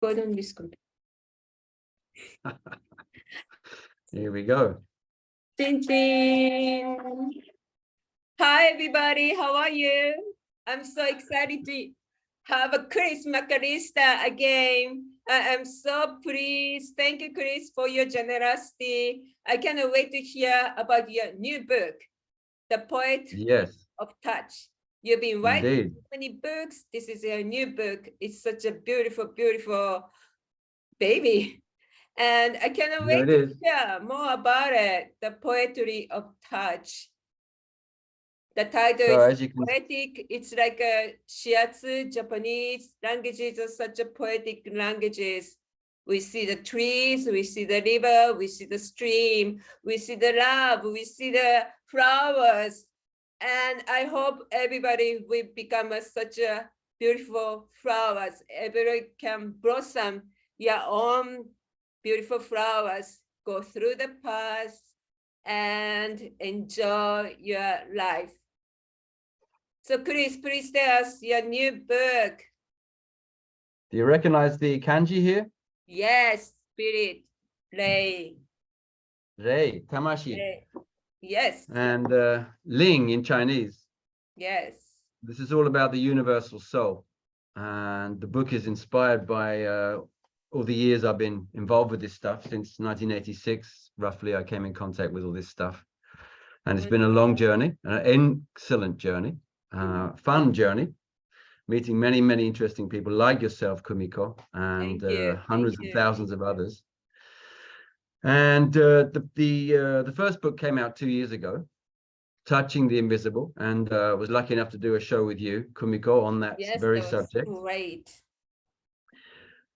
Gordon this computer. Here we go. Ding, ding. Hi, everybody. How are you? I'm so excited to have a Chris McAlister again. I am so pleased. Thank you, Chris, for your generosity. I cannot wait to hear about your new book, The Poet Yes, of Touch. You've been writing indeed. so many books. This is your new book. It's such a beautiful, beautiful baby. And I cannot Here wait it to is. hear more about it, The Poetry of Touch. The title So is as you can, poetic. It's like a Shiatsu. Japanese languages are such a poetic languages. We see the trees, we see the river, we see the stream, we see the love, we see the flowers. And I hope everybody will become such a beautiful flowers. Everybody can blossom your own beautiful flowers, go through the path and enjoy your life. So Chris, please tell us your new book. do you recognize the kanji here? Yes, spirit, play. Rei, tamashi, Yes, and ling in Chinese. yes. This is all about the universal soul. And the book is inspired by all the years I've been involved with this stuff. Since 1986, roughly, I came in contact with all this stuff. And it's been a long journey, an excellent journey, fun journey, meeting many, many interesting people like yourself, Kumiko, and hundreds of thousands of others. And the first book came out 2 years ago, Touching the Invisible, and was lucky enough to do a show with you, Kumiko, on that very subject. Great.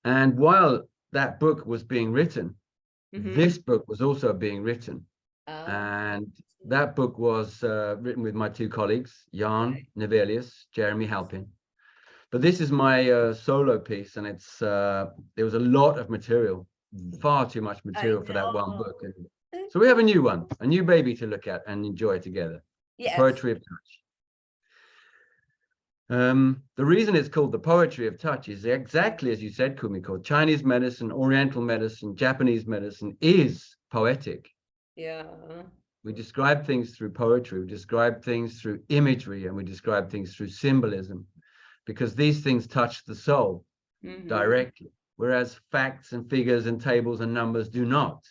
And while that book was being written, this book was also being written. And that book was written with my two colleagues, Jan Nevelius, Jeremy Halpin. But this is my solo piece, and it's there was a lot of material, far too much material for that one book. And so we have a new one, a new baby to look at and enjoy together. Yes. The Poetry of Touch. The reason it's called The Poetry of Touch is exactly as you said, Kumiko. Chinese medicine, Oriental medicine, Japanese medicine is poetic. Yeah. We describe things through poetry, we describe things through imagery, and we describe things through symbolism, because these things touch the soul directly, whereas facts and figures and tables and numbers do not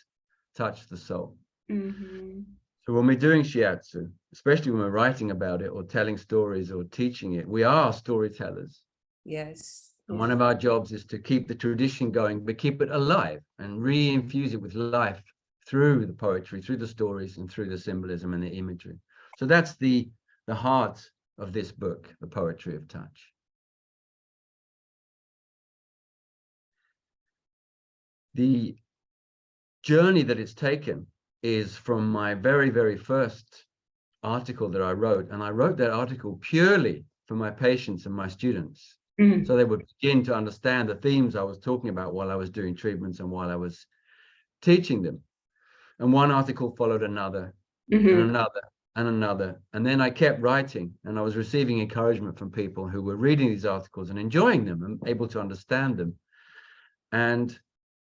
touch the soul. So when we're doing Shiatsu, especially when we're writing about it or telling stories or teaching it, we are storytellers. Yes. And one of our jobs is to keep the tradition going, but keep it alive and re-infuse it with life through the poetry, through the stories, and through the symbolism and the imagery. So that's the heart of this book, The Poetry of Touch. The journey that it's taken is from my very, very first article that I wrote. And I wrote that article purely for my patients and my students. So they would begin to understand the themes I was talking about while I was doing treatments and while I was teaching them. And one article followed another and another and another. And then I kept writing, and I was receiving encouragement from people who were reading these articles and enjoying them and able to understand them. And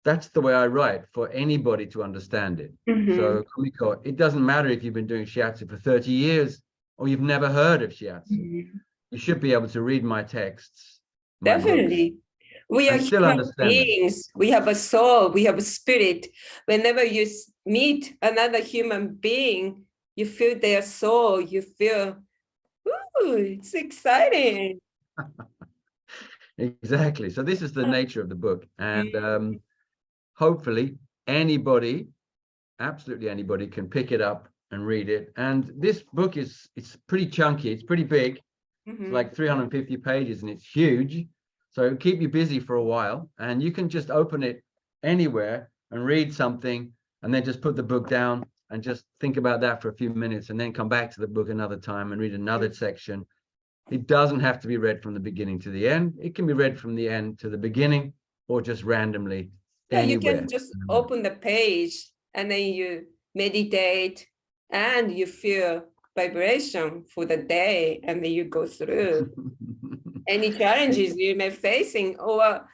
that's the way I write, for anybody to understand it. So, Kumiko, it doesn't matter if you've been doing Shiatsu for 30 years or you've never heard of Shiatsu. You should be able to read my texts. Definitely. We are human beings. We have a soul. We have a spirit. Whenever you meet another human being, you feel their soul. You feel, ooh, it's exciting. Exactly. So this is the nature of the book. And hopefully anybody, absolutely anybody, can pick it up and read it. And this book it's pretty chunky. It's pretty big. It's like 350 pages and it's huge. So it'll keep you busy for a while, and you can just open it anywhere and read something and then just put the book down and just think about that for a few minutes and then come back to the book another time and read another section. It doesn't have to be read from the beginning to the end. It can be read from the end to the beginning or just randomly anywhere. You can just open the page and then you meditate and you feel vibration for the day, and then you go through any challenges you may facing, or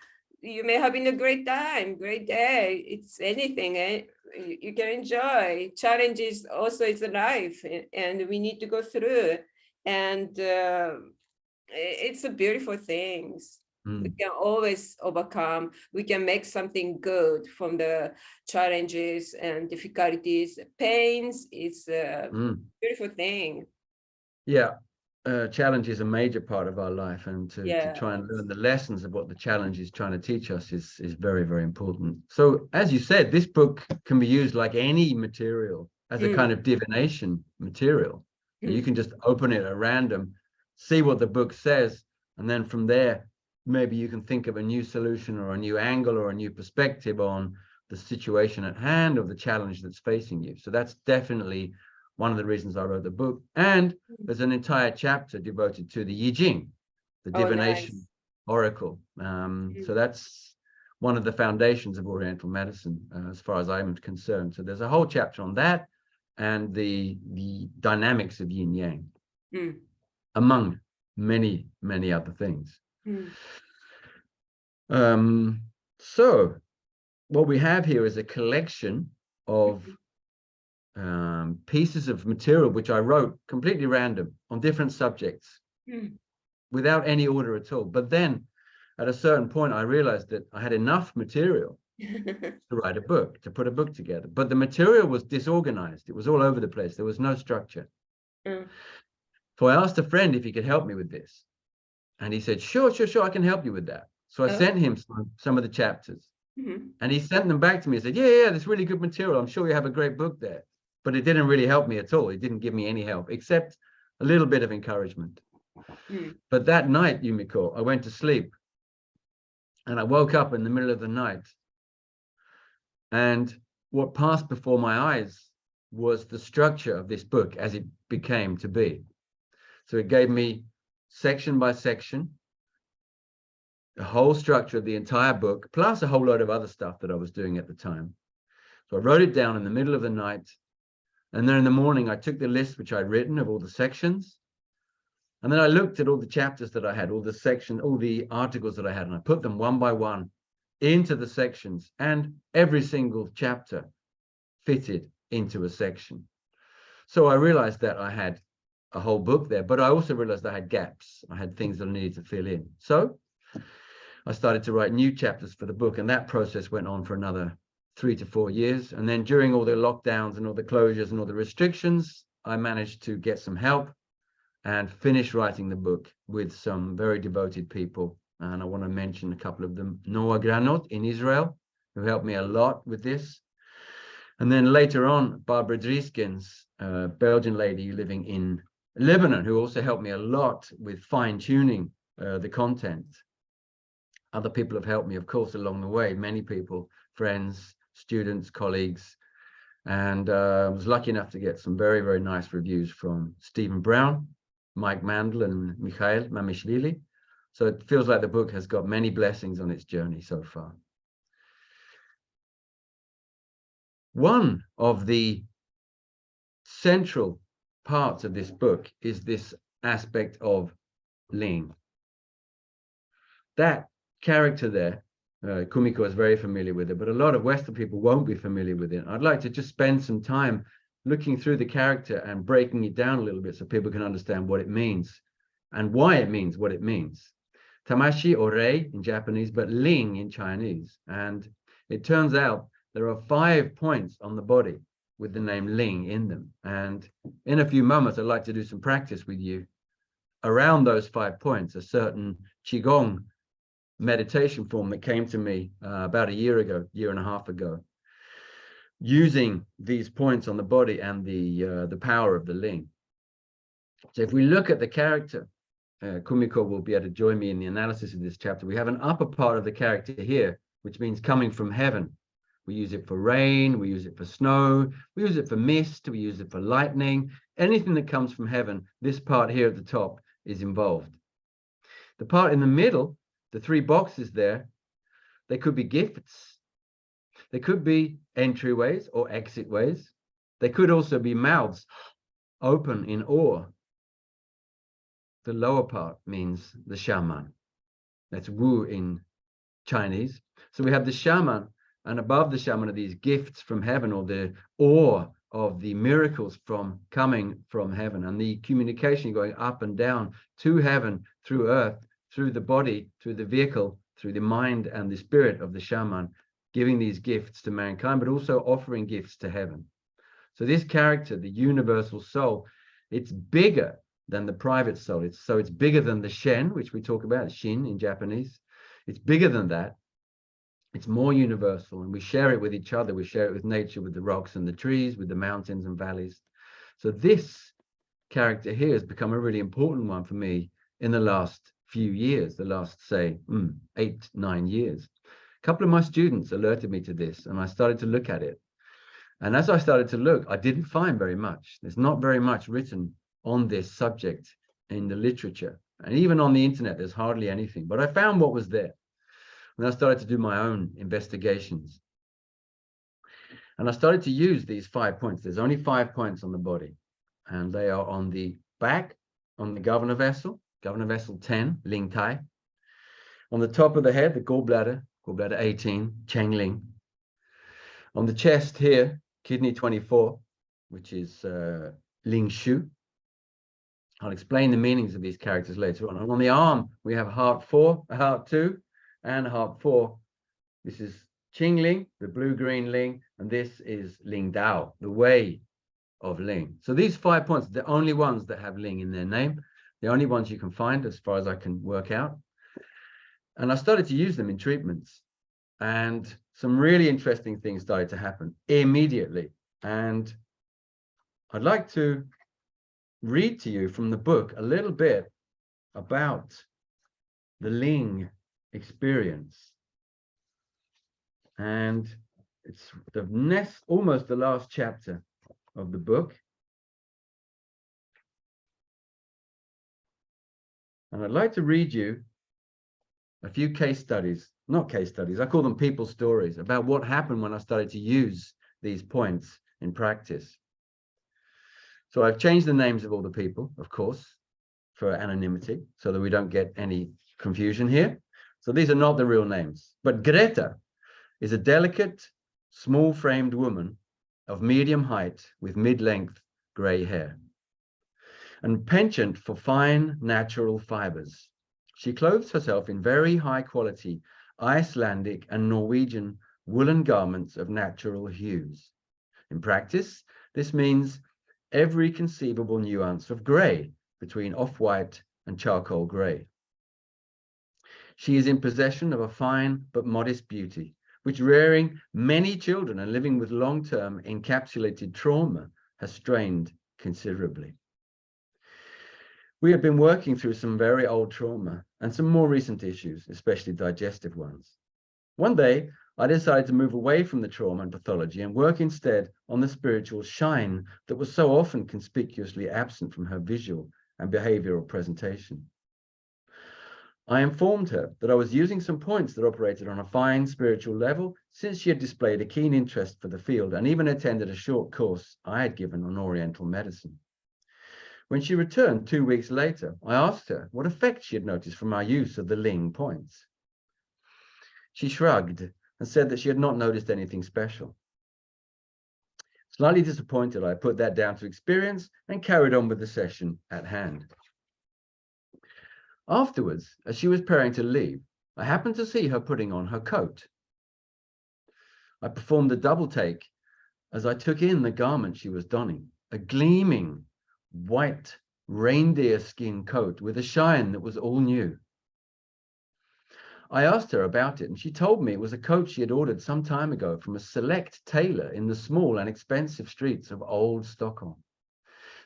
you may having a great time, great day. It's anything, you can enjoy. Challenges also is a life, and we need to go through. And it's a beautiful thing. We can always overcome. We can make something good from the challenges and difficulties, pains. It's a beautiful thing. Yeah. Challenge is a major part of our life, and to try and learn the lessons of what the challenge is trying to teach us is very, very important. So, as you said, this book can be used like any material as a kind of divination material. You can just open it at random, see what the book says, and then from there, maybe you can think of a new solution or a new angle or a new perspective on the situation at hand or the challenge that's facing you. So that's definitely one of the reasons I wrote the book. And there's an entire chapter devoted to the I Ching, the divination oracle. So that's one of the foundations of Oriental medicine, as far as I'm concerned. So there's a whole chapter on that and the dynamics of yin yang, among many, many other things. So what we have here is a collection of pieces of material which I wrote completely random on different subjects without any order at all. But then at a certain point, I realized that I had enough material to write a book, to put a book together. But the material was disorganized. It was all over the place. There was no structure. So I asked a friend if he could help me with this. And he said, sure, I can help you with that. So I sent him some of the chapters. And he sent them back to me and said, yeah, that's really good material. I'm sure you have a great book there. But it didn't really help me at all. It didn't give me any help, except a little bit of encouragement. But that night, Yumiko, I went to sleep. And I woke up in the middle of the night. And what passed before my eyes was the structure of this book as it became to be. So it gave me section by section, the whole structure of the entire book, plus a whole lot of other stuff that I was doing at the time. So I wrote it down in the middle of the night. And then in the morning, I took the list which I'd written of all the sections. And then I looked at all the chapters that I had, all the sections, all the articles that I had, and I put them one by one into the sections. And every single chapter fitted into a section. So I realized that I had a whole book there, but I also realized I had gaps. I had things that I needed to fill in. So I started to write new chapters for the book, and that process went on for another 3 to 4 years. And then during all the lockdowns and all the closures and all the restrictions, I managed to get some help and finish writing the book with some very devoted people. And I want to mention a couple of them. Noah Granot in Israel, who helped me a lot with this. And then later on, Barbara Drieskens, a Belgian lady living in Lebanon, who also helped me a lot with fine-tuning the content. Other people have helped me, of course, along the way. Many people, friends, students, colleagues. And I was lucky enough to get some very, very nice reviews from Stephen Brown, Mike Mandel, and Mikhail Mamishvili. So it feels like the book has got many blessings on its journey so far. One of the central parts of this book is this aspect of Ling. That character there, Kumiko is very familiar with it, but a lot of Western people won't be familiar with it. I'd like to just spend some time looking through the character and breaking it down a little bit so people can understand what it means and why it means what it means. Tamashi or Rei in Japanese, but Ling in Chinese. And it turns out there are 5 points on the body with the name Ling in them. And in a few moments, I'd like to do some practice with you around those 5 points, a certain Qigong meditation form that came to me about a year and a half ago, using these points on the body and the power of the Ling. So if we look at the character, Kumiko will be able to join me in the analysis of this chapter. We have an upper part of the character here, which means coming from heaven. We use it for rain, we use it for snow, we use it for mist, we use it for lightning. Anything that comes from heaven, this part here at the top is involved. The part in the middle, the 3 boxes there, they could be gifts. They could be entryways or exitways. They could also be mouths open in awe. The lower part means the shaman. That's Wu in Chinese. So we have the shaman, and above the shaman are these gifts from heaven, or the awe of the miracles from coming from heaven, and the communication going up and down to heaven through earth, through the body, through the vehicle, through the mind and the spirit of the shaman, giving these gifts to mankind, but also offering gifts to heaven. So this character, the universal soul, it's bigger than the private soul. It's bigger than the Shen, which we talk about, Shin in Japanese. It's bigger than that. It's more universal, and we share it with each other. We share it with nature, with the rocks and the trees, with the mountains and valleys. So this character here has become a really important one for me in the last few years, the last, say, 8, 9 years. A couple of my students alerted me to this, and I started to look at it. And as I started to look, I didn't find very much. There's not very much written on this subject in the literature. And even on the internet, there's hardly anything. But I found what was there. And I started to do my own investigations. And I started to use these 5 points. There's only 5 points on the body. And they are on the back, on the governor vessel 10, Ling Tai. On the top of the head, the gallbladder 18, Cheng Ling. On the chest here, kidney 24, which is Ling Shu. I'll explain the meanings of these characters later on. And on the arm, we have heart 4, heart 2, and heart 4. This is Qing Ling, the blue-green Ling, and this is Ling Dao, the way of Ling. So these 5 points are the only ones that have Ling in their name, the only ones you can find as far as I can work out. And I started to use them in treatments, and some really interesting things started to happen immediately. And I'd like to read to you from the book a little bit about the Ling experience. And it's almost the last chapter of the book. And I'd like to read you a few case studies, not case studies, I call them people stories, about what happened when I started to use these points in practice. So I've changed the names of all the people, of course, for anonymity, so that we don't get any confusion here. So these are not the real names. But Greta is a delicate, small-framed woman of medium height with mid-length gray hair and penchant for fine, natural fibers. She clothes herself in very high-quality Icelandic and Norwegian woolen garments of natural hues. In practice, this means every conceivable nuance of gray between off-white and charcoal gray. She is in possession of a fine but modest beauty, which rearing many children and living with long-term encapsulated trauma has strained considerably. We have been working through some very old trauma and some more recent issues, especially digestive ones. One day, I decided to move away from the trauma and pathology and work instead on the spiritual shine that was so often conspicuously absent from her visual and behavioral presentation. I informed her that I was using some points that operated on a fine spiritual level, since she had displayed a keen interest for the field and even attended a short course I had given on Oriental medicine. When she returned 2 weeks later, I asked her what effect she had noticed from our use of the Ling points. She shrugged and said that she had not noticed anything special. Slightly disappointed, I put that down to experience and carried on with the session at hand. Afterwards, as she was preparing to leave, I happened to see her putting on her coat. I performed a double take as I took in the garment she was donning, a gleaming white reindeer skin coat with a shine that was all new. I asked her about it, and she told me it was a coat she had ordered some time ago from a select tailor in the small and expensive streets of old Stockholm.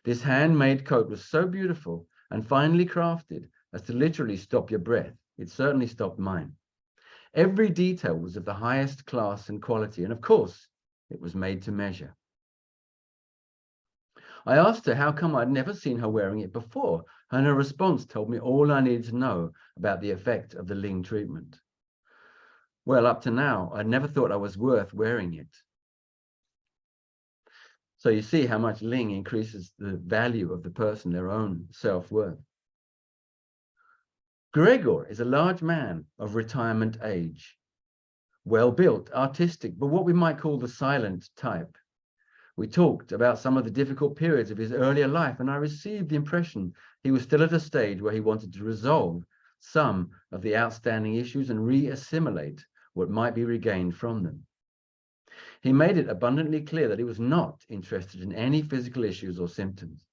This handmade coat was so beautiful and finely crafted as to literally stop your breath. It certainly stopped mine. Every detail was of the highest class and quality, and of course, it was made to measure. I asked her how come I'd never seen her wearing it before, and her response told me all I needed to know about the effect of the Ling treatment. Well, up to now, I'd never thought I was worth wearing it. So you see how much Ling increases the value of the person, their own self-worth. Gregor is a large man of retirement age, well-built, artistic, but what we might call the silent type. We talked about some of the difficult periods of his earlier life, and I received the impression he was still at a stage where he wanted to resolve some of the outstanding issues and re-assimilate what might be regained from them. He made it abundantly clear that he was not interested in any physical issues or symptoms.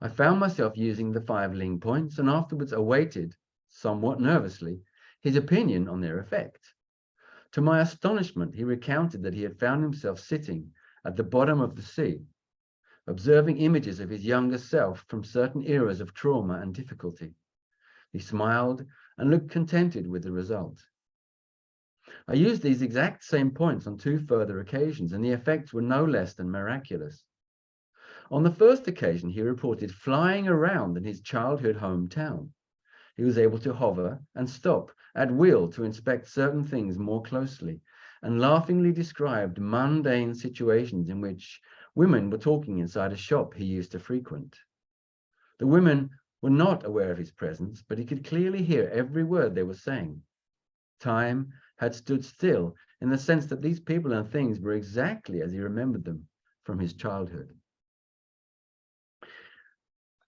I found myself using the 5 Ling points and afterwards awaited, somewhat nervously, his opinion on their effect. To my astonishment, he recounted that he had found himself sitting at the bottom of the sea, observing images of his younger self from certain eras of trauma and difficulty. He smiled and looked contented with the result. I used these exact same points on 2 further occasions, and the effects were no less than miraculous. On the first occasion, he reported flying around in his childhood hometown. He was able to hover and stop at will to inspect certain things more closely, and laughingly described mundane situations in which women were talking inside a shop he used to frequent. The women were not aware of his presence, but he could clearly hear every word they were saying. Time had stood still in the sense that these people and things were exactly as he remembered them from his childhood.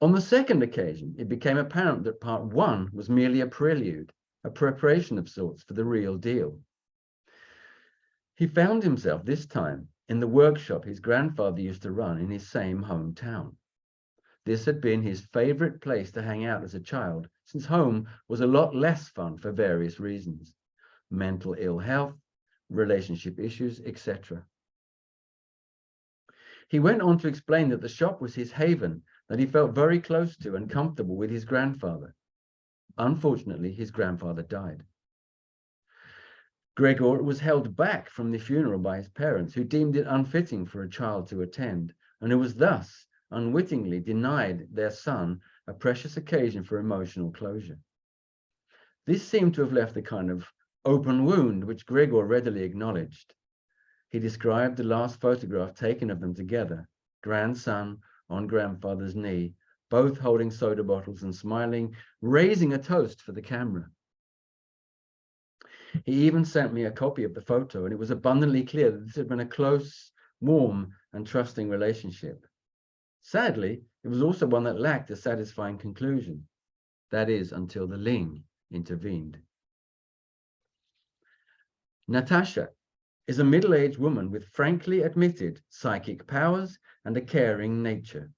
On the second occasion, it became apparent that part 1 was merely a prelude, a preparation of sorts for the real deal. He found himself this time in the workshop his grandfather used to run in his same hometown. This had been his favorite place to hang out as a child, since home was a lot less fun for various reasons: mental ill health, relationship issues, etc. He went on to explain that the shop was his haven, that he felt very close to and comfortable with his grandfather. Unfortunately, his grandfather died. Gregor was held back from the funeral by his parents, who deemed it unfitting for a child to attend, and who was thus unwittingly denied their son a precious occasion for emotional closure. This seemed to have left a kind of open wound, which Gregor readily acknowledged. He described the last photograph taken of them together, grandson on grandfather's knee, both holding soda bottles and smiling, raising a toast for the camera. He even sent me a copy of the photo, and it was abundantly clear that this had been a close, warm, and trusting relationship. Sadly, it was also one that lacked a satisfying conclusion. That is, until the Ling intervened. Natasha is a middle-aged woman with frankly admitted psychic powers and a caring nature.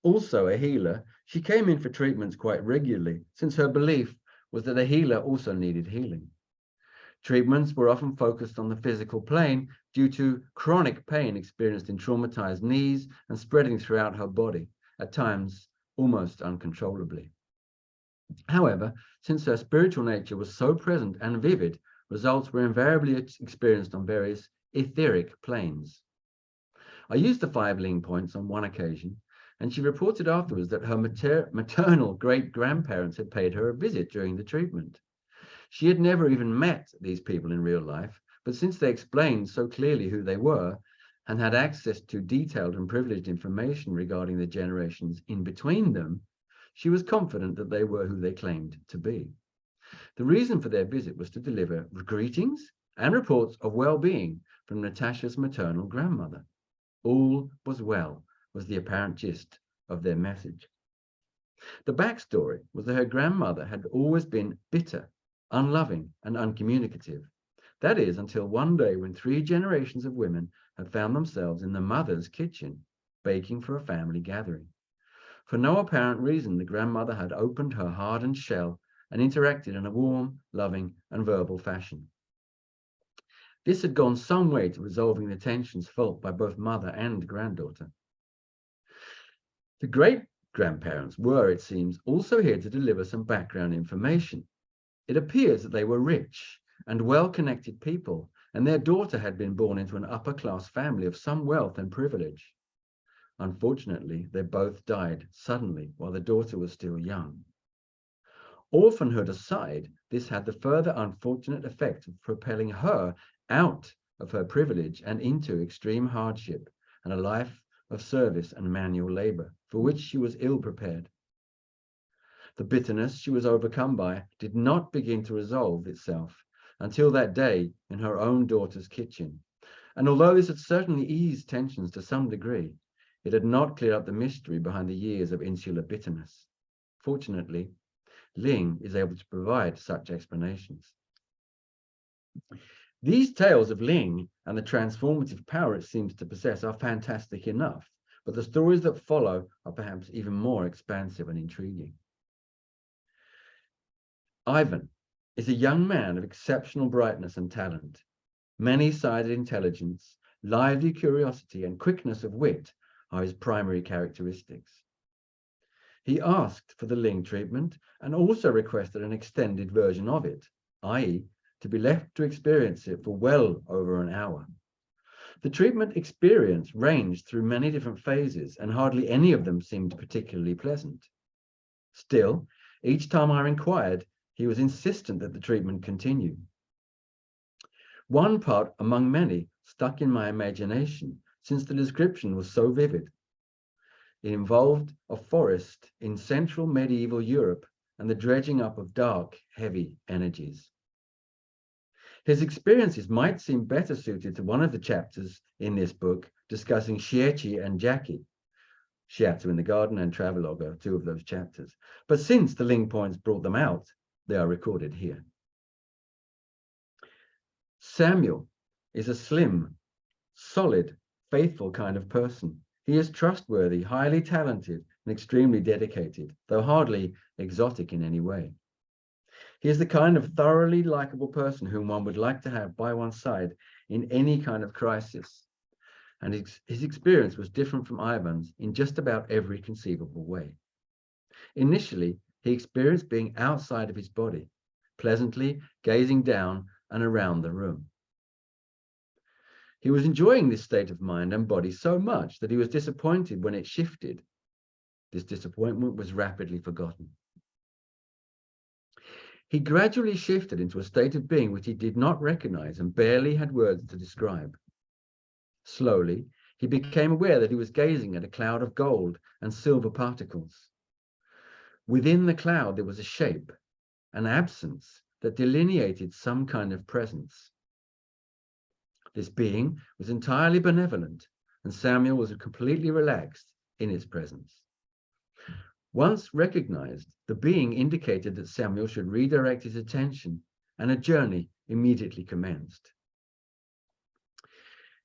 Also a healer, she came in for treatments quite regularly, since her belief was that a healer also needed healing. Treatments were often focused on the physical plane due to chronic pain experienced in traumatized knees and spreading throughout her body, at times almost uncontrollably. However, since her spiritual nature was so present and vivid, results were invariably experienced on various etheric planes. I used the 5 Ling points on one occasion, and she reported afterwards that her maternal great-grandparents had paid her a visit during the treatment. She had never even met these people in real life, but since they explained so clearly who they were and had access to detailed and privileged information regarding the generations in between them, she was confident that they were who they claimed to be. The reason for their visit was to deliver greetings and reports of well-being from Natasha's maternal grandmother. All was well, was the apparent gist of their message. The backstory was that her grandmother had always been bitter, unloving, and uncommunicative. That is, until one day when 3 generations of women had found themselves in the mother's kitchen, baking for a family gathering. For no apparent reason, the grandmother had opened her hardened shell and interacted in a warm, loving, and verbal fashion. This had gone some way to resolving the tensions felt by both mother and granddaughter. The great-grandparents were, it seems, also here to deliver some background information. It appears that they were rich and well-connected people, and their daughter had been born into an upper-class family of some wealth and privilege. Unfortunately, they both died suddenly while the daughter was still young. Orphanhood aside, this had the further unfortunate effect of propelling her out of her privilege and into extreme hardship and a life of service and manual labor, for which she was ill prepared. The bitterness she was overcome by did not begin to resolve itself until that day in her own daughter's kitchen. And although this had certainly eased tensions to some degree, it had not cleared up the mystery behind the years of insular bitterness. Fortunately, Ling is able to provide such explanations. These tales of Ling and the transformative power it seems to possess are fantastic enough, but the stories that follow are perhaps even more expansive and intriguing. Ivan is a young man of exceptional brightness and talent. Many-sided intelligence, lively curiosity, and quickness of wit are his primary characteristics. He asked for the Ling treatment and also requested an extended version of it, i.e., to be left to experience it for well over an hour. The treatment experience ranged through many different phases, and hardly any of them seemed particularly pleasant. Still, each time I inquired, he was insistent that the treatment continue. One part among many stuck in my imagination, since the description was so vivid. It involved a forest in central medieval Europe and the dredging up of dark, heavy energies. His experiences might seem better suited to one of the chapters in this book discussing Shiatsu and Jackie. Shiatsu in the Garden and Travelogue are two of those chapters. But since the Ling points brought them out, they are recorded here. Samuel is a slim, solid, faithful kind of person. He is trustworthy, highly talented, and extremely dedicated, though hardly exotic in any way. He is the kind of thoroughly likable person whom one would like to have by one's side in any kind of crisis. And his experience was different from Ivan's in just about every conceivable way. Initially, he experienced being outside of his body, pleasantly gazing down and around the room. He was enjoying this state of mind and body so much that he was disappointed when it shifted. This disappointment was rapidly forgotten. He gradually shifted into a state of being which he did not recognize and barely had words to describe. Slowly, he became aware that he was gazing at a cloud of gold and silver particles. Within the cloud, there was a shape, an absence that delineated some kind of presence. This being was entirely benevolent, and Samuel was completely relaxed in its presence. Once recognized, the being indicated that Samuel should redirect his attention, and a journey immediately commenced.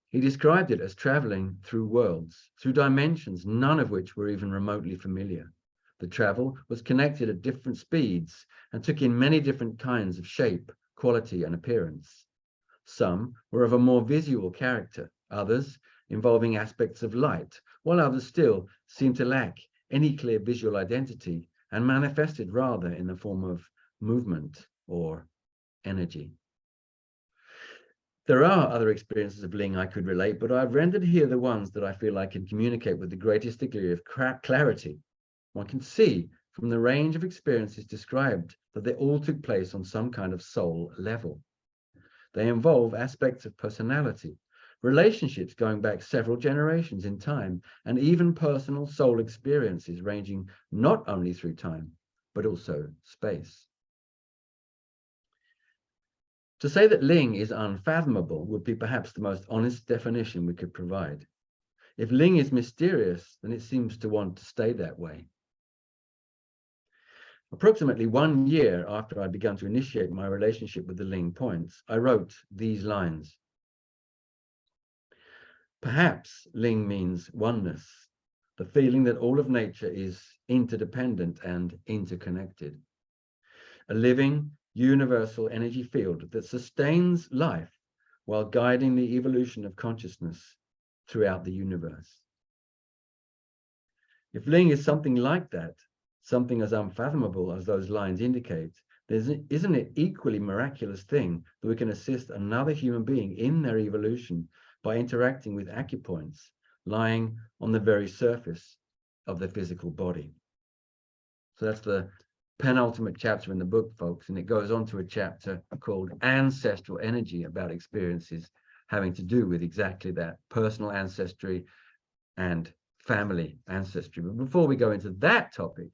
He described it as traveling through worlds, through dimensions, none of which were even remotely familiar. The travel was connected at different speeds and took in many different kinds of shape, quality, and appearance. Some were of a more visual character, others involving aspects of light, while others still seemed to lack any clear visual identity and manifested rather in the form of movement or energy. There are other experiences of Ling I could relate, but I've rendered here the ones that I feel I can communicate with the greatest degree of clarity. One can see from the range of experiences described that they all took place on some kind of soul level. They involve aspects of personality, relationships going back several generations in time, and even personal soul experiences ranging not only through time, but also space. To say that Ling is unfathomable would be perhaps the most honest definition we could provide. If Ling is mysterious, then it seems to want to stay that way. Approximately 1 year after I began to initiate my relationship with the Ling points, I wrote these lines. Perhaps Ling means oneness, the feeling that all of nature is interdependent and interconnected. A living, universal energy field that sustains life while guiding the evolution of consciousness throughout the universe. If Ling is something like that, something as unfathomable as those lines indicate, isn't it equally miraculous thing that we can assist another human being in their evolution by interacting with acupoints lying on the very surface of the physical body? So that's the penultimate chapter in the book, folks, and it goes on to a chapter called Ancestral Energy, about experiences having to do with exactly that, personal ancestry and family ancestry. But before we go into that topic,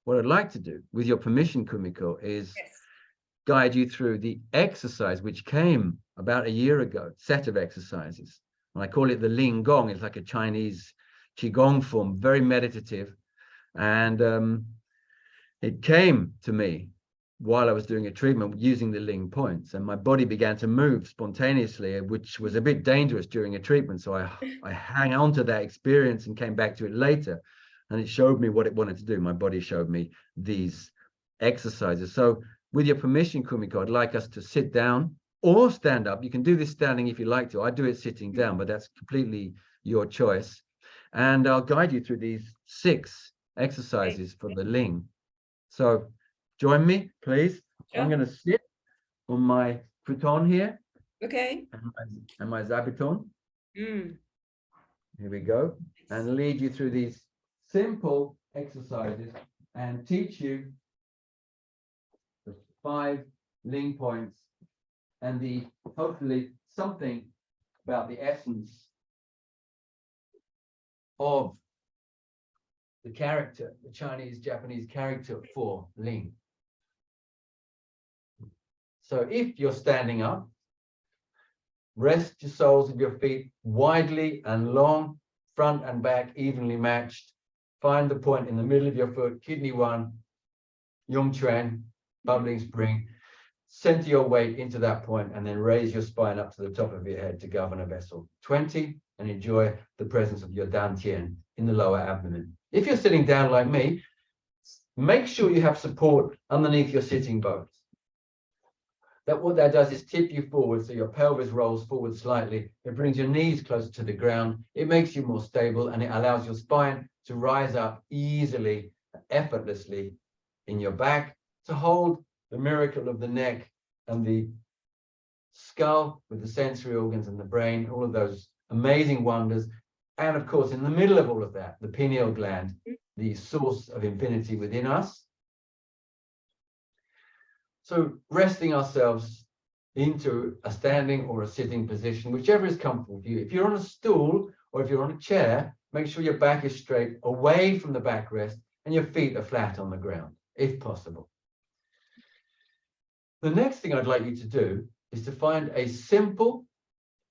what I'd like to do, with your permission, Kumiko, is Yes. guide you through the exercise which came about a year ago, set of exercises. And I call it the Ling Gong. It's like a Chinese Qigong form, very meditative. And it came to me while I was doing a treatment using the Ling points, and my body began to move spontaneously, which was a bit dangerous during a treatment. So I hang on to that experience and came back to it later, and it showed me what it wanted to do. My body showed me these exercises. So with your permission, Kumiko, I'd like us to sit down or stand up. You can do this standing if you like to. I do it sitting down, but that's completely your choice. And I'll guide you through these 6 exercises for the Ling. So join me, please. Sure. I'm going to sit on my futon here. Okay. And my zabuton. Mm. Here we go. And lead you through these simple exercises and teach you the 5 Ling points and hopefully something about the essence of the character, the Chinese-Japanese character for Ling. So if you're standing up, rest your soles of your feet widely and long, front and back evenly matched. Find the point in the middle of your foot, kidney 1, Yongquan, bubbling spring. Center your weight into that point and then raise your spine up to the top of your head to govern a vessel. 20, and enjoy the presence of your dantian in the lower abdomen. If you're sitting down like me, make sure you have support underneath your sitting bones. What that does is tip you forward so your pelvis rolls forward slightly. It brings your knees closer to the ground. It makes you more stable, and it allows your spine to rise up easily, effortlessly in your back, to hold the miracle of the neck and the skull with the sensory organs and the brain, all of those amazing wonders. And of course, in the middle of all of that, the pineal gland, the source of infinity within us. So resting ourselves into a standing or a sitting position, whichever is comfortable for you. If you're on a stool or if you're on a chair, make sure your back is straight away from the backrest and your feet are flat on the ground, if possible. The next thing I'd like you to do is to find a simple,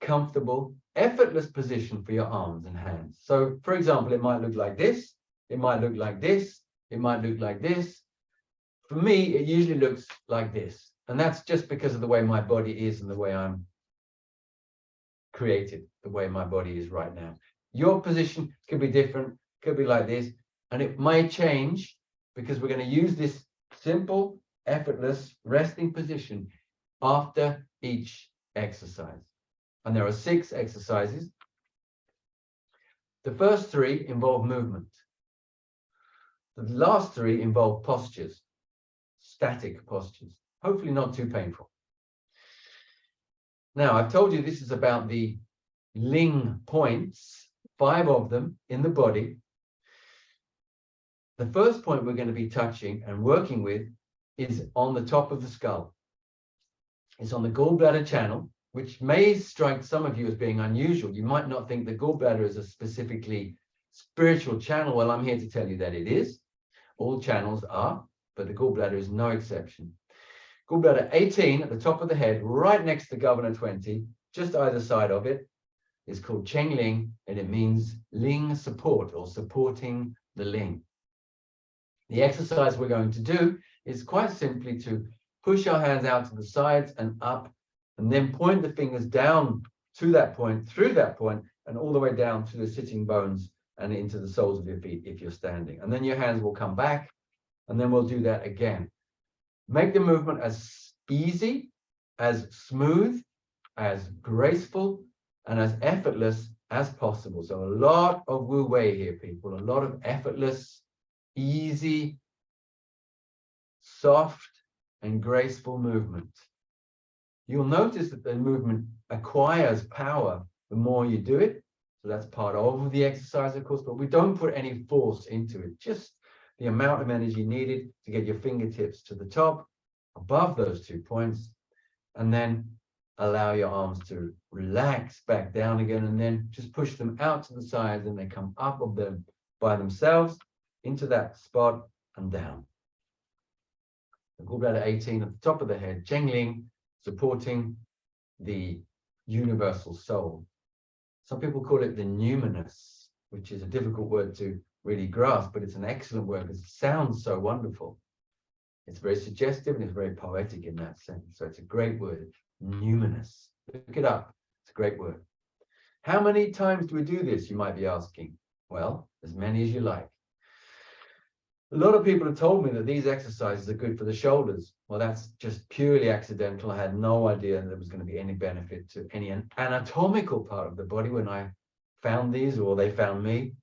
comfortable, effortless position for your arms and hands. So, for example, it might look like this, it might look like this, it might look like this. For me, it usually looks like this. And that's just because of the way my body is and the way I'm created, the way my body is right now. Your position could be different, could be like this, and it may change because we're going to use this simple, effortless resting position after each exercise. And there are 6 exercises. The first 3 involve movement. The last 3 involve postures, static postures, hopefully not too painful. Now, I've told you this is about the Ling points, 5 of them in the body. The first point we're going to be touching and working with is on the top of the skull. It's on the gallbladder channel, which may strike some of you as being unusual. You might not think the gallbladder is a specifically spiritual channel. Well, I'm here to tell you that it is. All channels are, but the gallbladder is no exception. Gallbladder 18 at the top of the head, right next to governor 20, just either side of it, is called Cheng Ling, and it means Ling support or supporting the Ling. The exercise we're going to do is quite simply to push our hands out to the sides and up, and then point the fingers down to that point, through that point, and all the way down to the sitting bones and into the soles of your feet if you're standing. And then your hands will come back, and then we'll do that again. Make the movement as easy, as smooth, as graceful, and as effortless as possible. So a lot of Wu Wei here, people, a lot of effortless, easy, soft, and graceful movement. You'll notice that the movement acquires power the more you do it. So that's part of the exercise, of course, but we don't put any force into it, just the amount of energy needed to get your fingertips to the top, above those 2 points, and then allow your arms to relax back down again, and then just push them out to the sides, and they come up of them by themselves into that spot and down. The gallbladder 18 at the top of the head, Chengling, supporting the universal soul. Some people call it the numinous, which is a difficult word to really grasp, but it's an excellent word because it sounds so wonderful. It's very suggestive and it's very poetic in that sense. So it's a great word, numinous. Look it up. It's a great word. How many times do we do this, you might be asking? Well, as many as you like. A lot of people have told me that these exercises are good for the shoulders. Well, that's just purely accidental. I had no idea there was going to be any benefit to any anatomical part of the body when I found these, or they found me.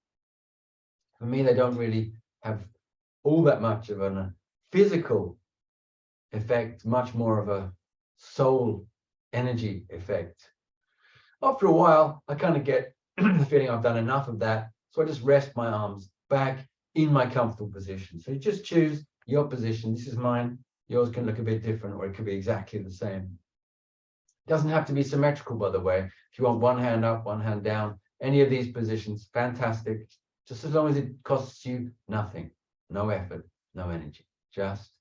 For me, they don't really have all that much of a physical effect, much more of a soul energy effect. After a while, I kind of get the feeling I've done enough of that. So I just rest my arms back in my comfortable position. So you just choose your position. This is mine. Yours can look a bit different, or it could be exactly the same. It doesn't have to be symmetrical, by the way. If you want one hand up, one hand down, any of these positions, fantastic. Just as long as it costs you nothing, no effort, no energy, just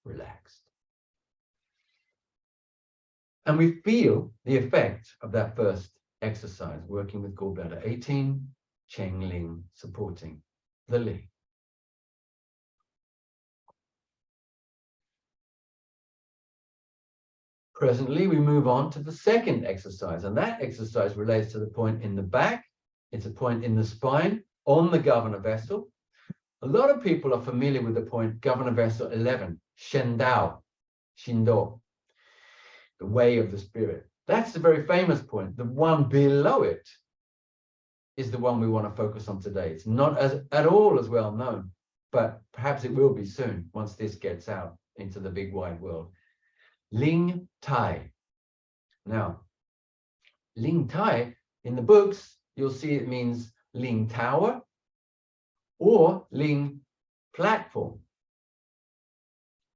relaxed. And we feel the effect of that first exercise, working with gallbladder 18, Chengling, supporting the Li. Presently, we move on to the second exercise, and that exercise relates to the point in the back. It's a point in the spine on the governor vessel. A lot of people are familiar with the point governor vessel 11, Shendao, Shindo, the way of the spirit. That's the very famous point. The one below it is the one we want to focus on today. It's not at all as well known, but perhaps it will be soon once this gets out into the big wide world. Ling Tai. Now, Ling Tai, in the books, you'll see it means Ling Tower or Ling Platform.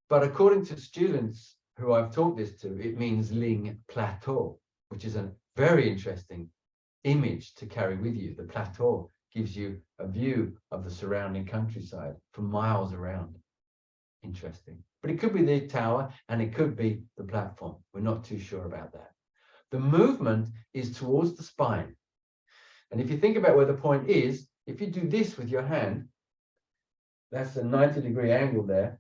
But according to students who I've taught this to, it means Ling Plateau, which is a very interesting image to carry with you. The plateau gives you a view of the surrounding countryside for miles around. Interesting. But it could be the tower and it could be the platform. We're not too sure about that. The movement is towards the spine. And if you think about where the point is, if you do this with your hand, that's a 90-degree angle there.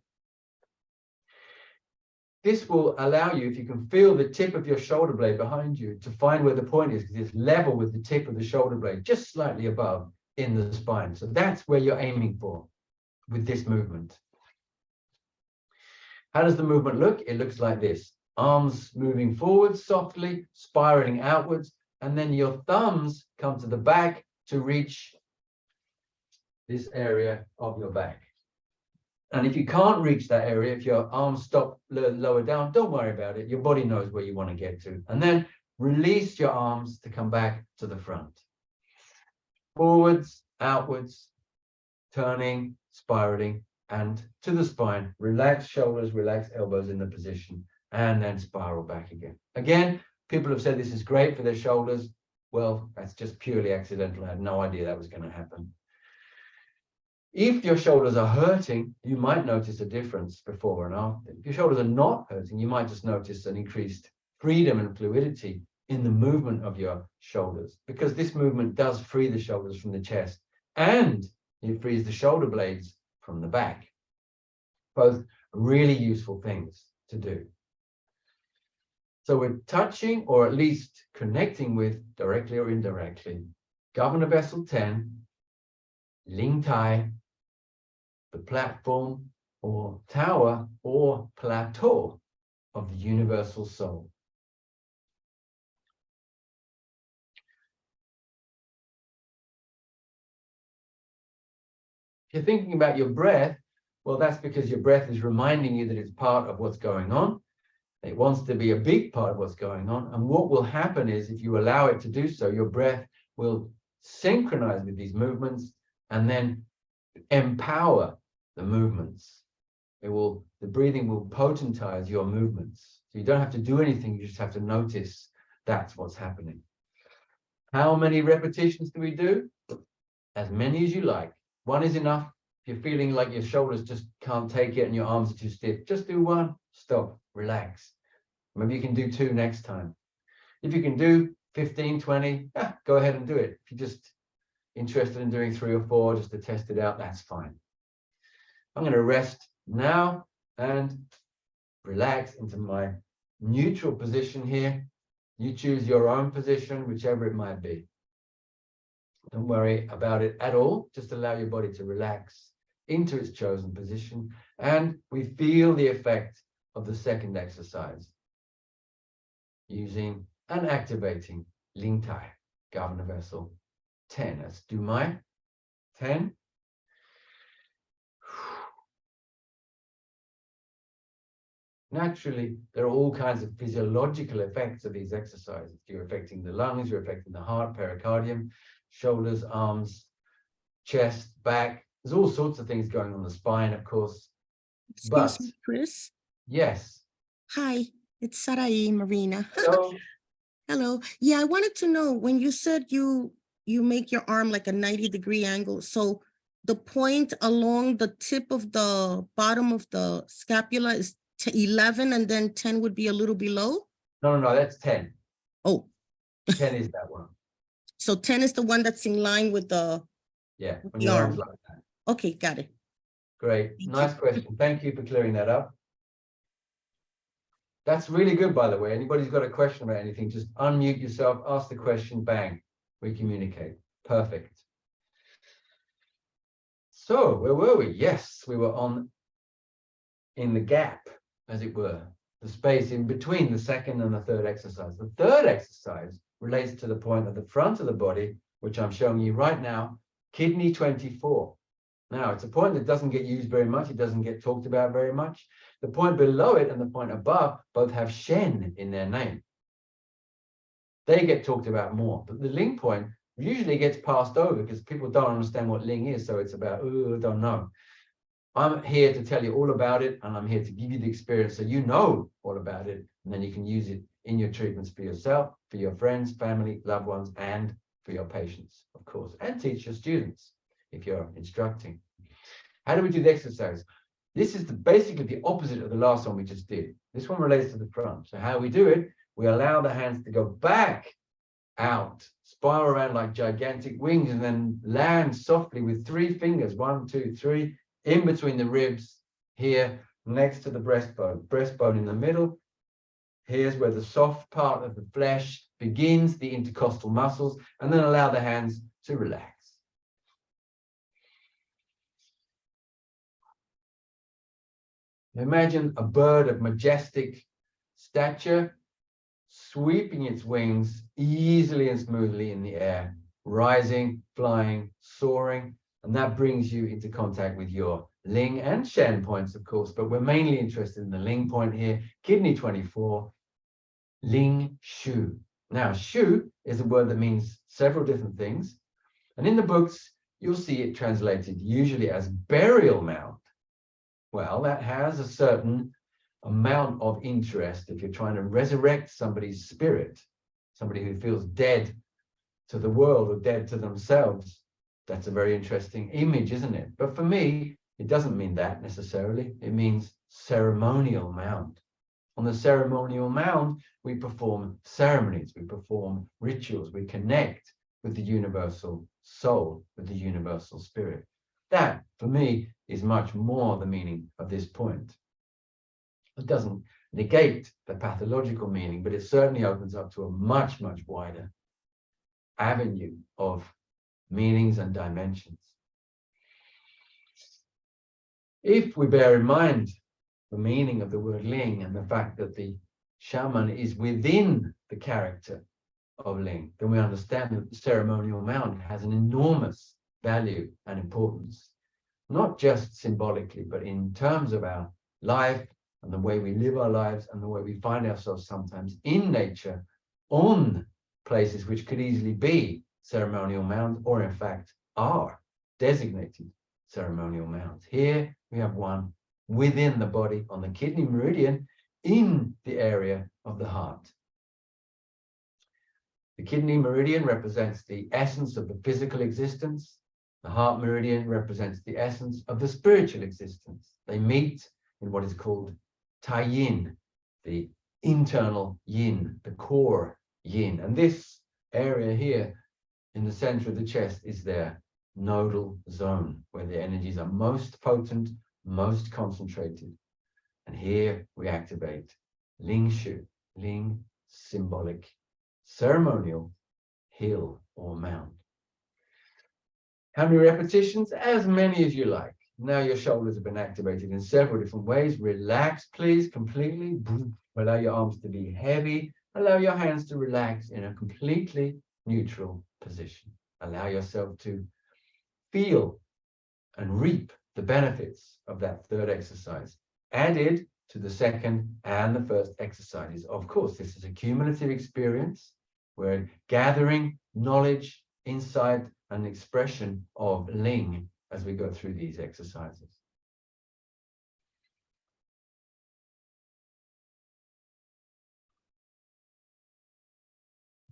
This will allow you, if you can feel the tip of your shoulder blade behind you, to find where the point is, because it's level with the tip of the shoulder blade, just slightly above in the spine. So that's where you're aiming for with this movement. How does the movement look? It looks like this. Arms moving forwards softly, spiraling outwards, and then your thumbs come to the back to reach this area of your back. And if you can't reach that area, if your arms stop lower down, don't worry about it. Your body knows where you want to get to. And then release your arms to come back to the front. Forwards, outwards, turning, spiraling, and to the spine. Relax shoulders, relax elbows in the position, and then spiral back again. Again, people have said this is great for their shoulders. Well, that's just purely accidental. I had no idea that was going to happen. If your shoulders are hurting, you might notice a difference before and after. If your shoulders are not hurting, you might just notice an increased freedom and fluidity in the movement of your shoulders, because this movement does free the shoulders from the chest and it frees the shoulder blades from the back. Both really useful things to do. So we're touching, or at least connecting with, directly or indirectly, governor vessel 10, Ling Tai, the platform or tower or plateau of the universal soul. If you're thinking about your breath, well, that's because your breath is reminding you that it's part of what's going on. It wants to be a big part of what's going on. And what will happen is, if you allow it to do so, your breath will synchronize with these movements and then empower the movements. The breathing will potentize your movements. So you don't have to do anything, you just have to notice that's what's happening. How many repetitions do we do? As many as you like. One is enough. If you're feeling like your shoulders just can't take it and your arms are too stiff, just do one, stop, relax. Maybe you can do 2 next time. If you can do 15, 20, go ahead and do it. If you're just interested in doing 3 or 4 just to test it out, that's fine. I'm going to rest now and relax into my neutral position here. You choose your own position, whichever it might be. Don't worry about it at all. Just allow your body to relax into its chosen position. And we feel the effect of the second exercise using and activating Ling Tai, Governor Vessel 10. Let's do my 10. Naturally, there are all kinds of physiological effects of these exercises. You're affecting the lungs, you're affecting the heart, pericardium, shoulders, arms, chest, back. There's all sorts of things going on the spine, of course. Excuse me, Chris. Yes. Hi, it's Sarai Marina. Hello. Hello. Yeah, I wanted to know when you said you make your arm like a 90-degree angle. So the point along the tip of the bottom of the scapula is 11, and then 10 would be a little below? No, that's 10. Oh. 10 is that one. So 10 is the one that's in line with the, yeah, with when the your arm. arms like that. Okay, got it. Great. Thank Nice you. question. Thank you for clearing that up. That's really good, by the way. Anybody's got a question about anything, just unmute yourself, ask the question, bang, we communicate. Perfect. So where were we? Yes, we were in the gap, as it were, the space in between the second and the third exercise. The third exercise relates to the point at the front of the body, which I'm showing you right now, kidney 24. Now, it's a point that doesn't get used very much. It doesn't get talked about very much. The point below it and the point above both have Shen in their name. They get talked about more, but the Ling point usually gets passed over because people don't understand what Ling is. So it's about, oh, don't know. I'm here to tell you all about it, and I'm here to give you the experience so you know all about it, and then you can use it in your treatments for yourself, for your friends, family, loved ones, and for your patients, of course, and teach your students if you're instructing. How do we do the exercise? This is basically the opposite of the last one we just did. This one relates to the front. So how we do it, we allow the hands to go back out, spiral around like gigantic wings, and then land softly with 3 fingers, 1, 2, 3, in between the ribs here, next to the breastbone in the middle. Here's where the soft part of the flesh begins, the intercostal muscles, and then allow the hands to relax. Imagine a bird of majestic stature sweeping its wings easily and smoothly in the air, rising, flying, soaring, and that brings you into contact with your Ling and Shen points, of course, but we're mainly interested in the Ling point here, kidney 24, Ling Shu. Now, Shu is a word that means several different things, and in the books, you'll see it translated usually as burial mound. Well, that has a certain amount of interest if you're trying to resurrect somebody's spirit, somebody who feels dead to the world or dead to themselves. That's a very interesting image, isn't it? But for me, it doesn't mean that necessarily. It means ceremonial mound. On the ceremonial mound, we perform ceremonies, we perform rituals, we connect with the universal soul, with the universal spirit. That, for me, is much more the meaning of this point. It doesn't negate the pathological meaning, but it certainly opens up to a much, much wider avenue of meanings and dimensions. If we bear in mind the meaning of the word Ling and the fact that the shaman is within the character of Ling, then we understand that the ceremonial mound has an enormous value and importance, not just symbolically, but in terms of our life and the way we live our lives and the way we find ourselves sometimes in nature on places which could easily be ceremonial mounds or in fact are designated ceremonial mounds. Here we have one within the body on the kidney meridian in the area of the heart. The kidney meridian represents the essence of the physical existence. The heart meridian represents the essence of the spiritual existence. They meet in what is called Tai Yin, the internal yin, the core yin. And this area here in the center of the chest is their nodal zone, where the energies are most potent, most concentrated. And here we activate Ling Shu, Ling, symbolic, ceremonial, hill or mound. How many repetitions? As many as you like. Now your shoulders have been activated in several different ways. Relax, please, completely. Allow your arms to be heavy. Allow your hands to relax in a completely neutral position. Allow yourself to feel and reap the benefits of that third exercise, added to the second and the first exercises. Of course, this is a cumulative experience. We're gathering knowledge, insight, and expression of Ling as we go through these exercises.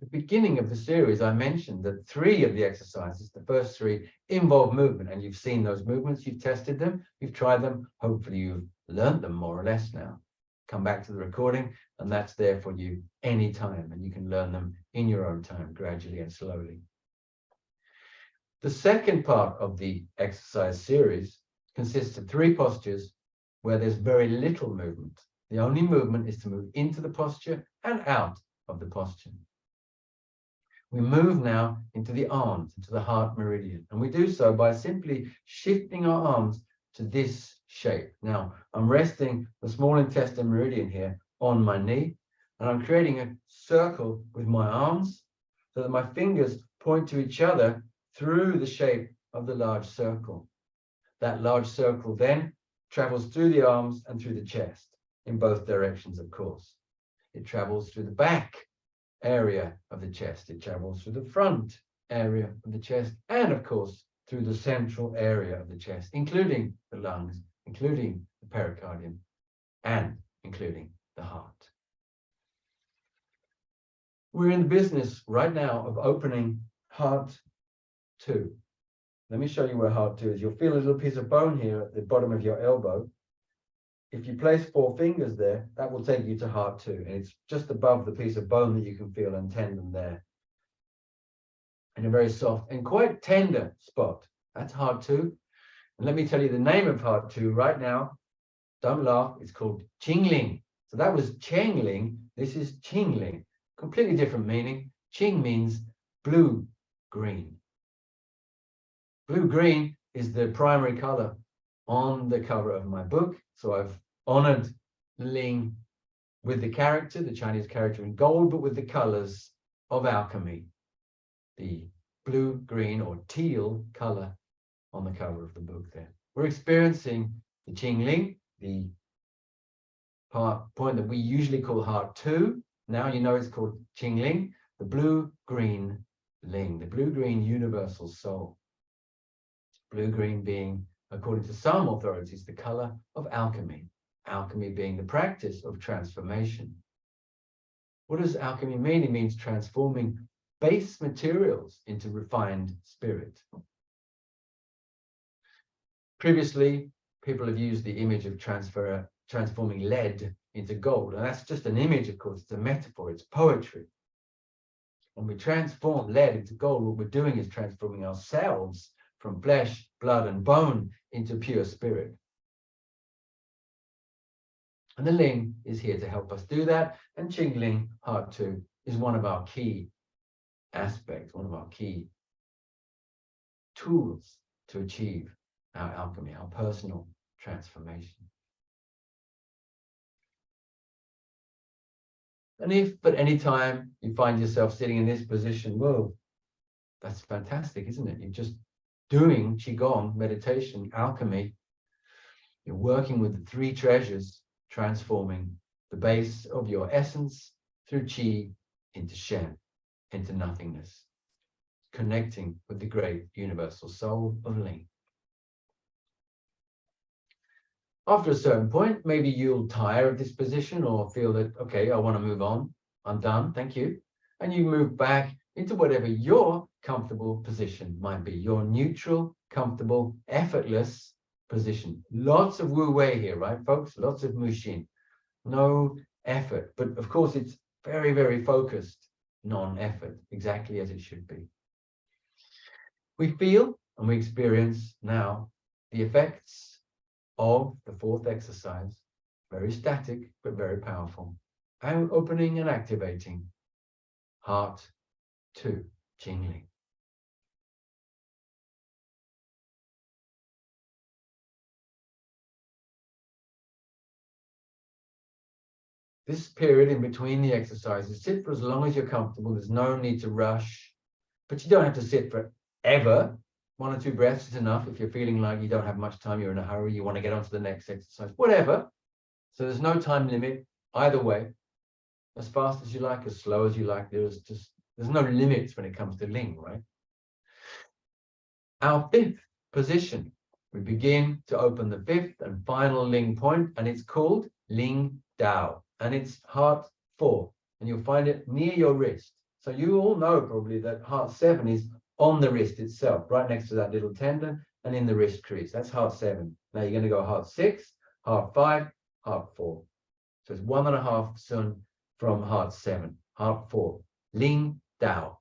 At the beginning of the series, I mentioned that 3 of the exercises, the first 3, involve movement, and you've seen those movements, you've tested them, you've tried them, hopefully you've learned them more or less now. Come back to the recording, and that's there for you anytime, and you can learn them in your own time, gradually and slowly. The second part of the exercise series consists of 3 postures where there's very little movement. The only movement is to move into the posture and out of the posture. We move now into the arms, into the heart meridian, and we do so by simply shifting our arms to this shape. Now, I'm resting the small intestine meridian here on my knee, and I'm creating a circle with my arms so that my fingers point to each other through the shape of the large circle. That large circle then travels through the arms and through the chest, in both directions, of course. It travels through the back area of the chest. It travels through the front area of the chest, and of course, through the central area of the chest, including the lungs, including the pericardium, and including the heart. We're in the business right now of opening heart 2. Let me show you where heart 2 is. You'll feel a little piece of bone here at the bottom of your elbow. If you place 4 fingers there, that will take you to heart 2. And it's just above the piece of bone that you can feel and tendon there. In a very soft and quite tender spot. That's heart 2. And let me tell you the name of heart 2 right now. Don't laugh. It's called Qingling. So that was Chengling. This is Qingling. Completely different meaning. Qing means blue-green. Blue-green is the primary color on the cover of my book. So I've honored Ling with the character, the Chinese character in gold, but with the colors of alchemy, the blue, green, or teal color on the cover of the book there. We're experiencing the Qingling, the point that we usually call heart 2. Now you know it's called Qingling, the blue-green Ling, the blue-green universal soul. Blue-green being, according to some authorities, the color of alchemy. Alchemy being the practice of transformation. What does alchemy mean? It means transforming base materials into refined spirit. Previously, people have used the image of transforming lead into gold, and that's just an image, of course. It's a metaphor, it's poetry. When we transform lead into gold, what we're doing is transforming ourselves from flesh, blood, and bone into pure spirit. And the Ling is here to help us do that. And Qingling, heart 2, is one of our key aspects, one of our key tools to achieve our alchemy, our personal transformation. And if at any time you find yourself sitting in this position, well, that's fantastic, isn't it? You're just doing Qigong, meditation, alchemy. You're working with the 3 treasures, transforming the base of your essence through Qi into Shen, into nothingness, connecting with the great universal soul of Ling. After a certain point, maybe you'll tire of this position or feel that, okay, I want to move on. I'm done, thank you. And you move back into whatever your comfortable position might be, your neutral, comfortable, effortless position. Lots of wu wei here, right, folks? Lots of mushin. No effort, but of course it's very, very focused non-effort, exactly as it should be. We feel and we experience now the effects of the fourth exercise, very static, but very powerful, and opening and activating heart 2, Jingling. This period in between the exercises, sit for as long as you're comfortable. There's no need to rush, but you don't have to sit forever. 1 or 2 breaths is enough. If you're feeling like you don't have much time, you're in a hurry, you want to get on to the next exercise, whatever. So there's no time limit either way. As fast as you like, as slow as you like. There's no limits when it comes to Ling, right? Our 5th position, we begin to open the 5th and final Ling point, and it's called Ling Dao, and it's heart 4, and you'll find it near your wrist. So you all know probably that heart 7 is on the wrist itself, right next to that little tendon and in the wrist crease. That's heart 7. Now you're going to go heart 6, heart 5, heart 4. So it's 1.5 sun from heart 7, heart 4. Ling Dao,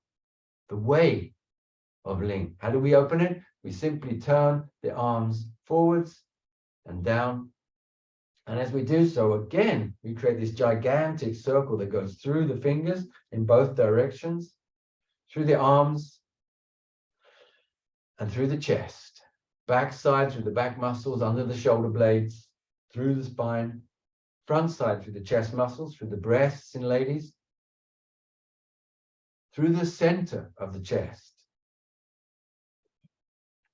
the way of Ling. How do we open it? We simply turn the arms forwards and down. And as we do so, again, we create this gigantic circle that goes through the fingers in both directions, through the arms, and through the chest. Back side through the back muscles, under the shoulder blades, through the spine. Front side through the chest muscles, through the breasts in ladies, through the center of the chest.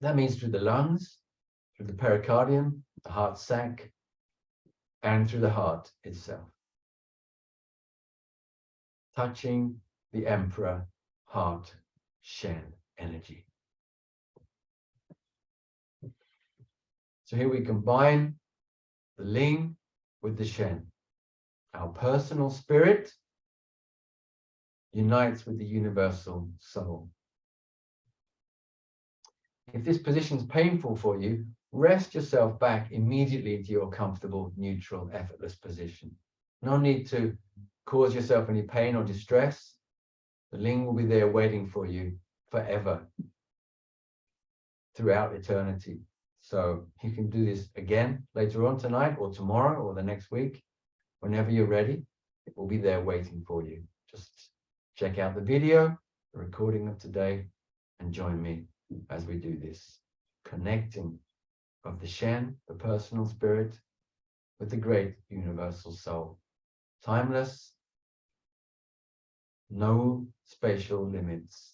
That means through the lungs, through the pericardium, the heart sac, and through the heart itself. Touching the emperor heart Shen energy. So here we combine the Ling with the Shen. Our personal spirit unites with the universal soul. If this position is painful for you, rest yourself back immediately into your comfortable, neutral, effortless position. No need to cause yourself any pain or distress. The Ling will be there waiting for you forever, throughout eternity. So you can do this again later on tonight or tomorrow or the next week. Whenever you're ready, it will be there waiting for you. Just check out the video, the recording of today, and join me as we do this. Connecting of the Shen, the personal spirit, with the great universal soul. Timeless, no spatial limits.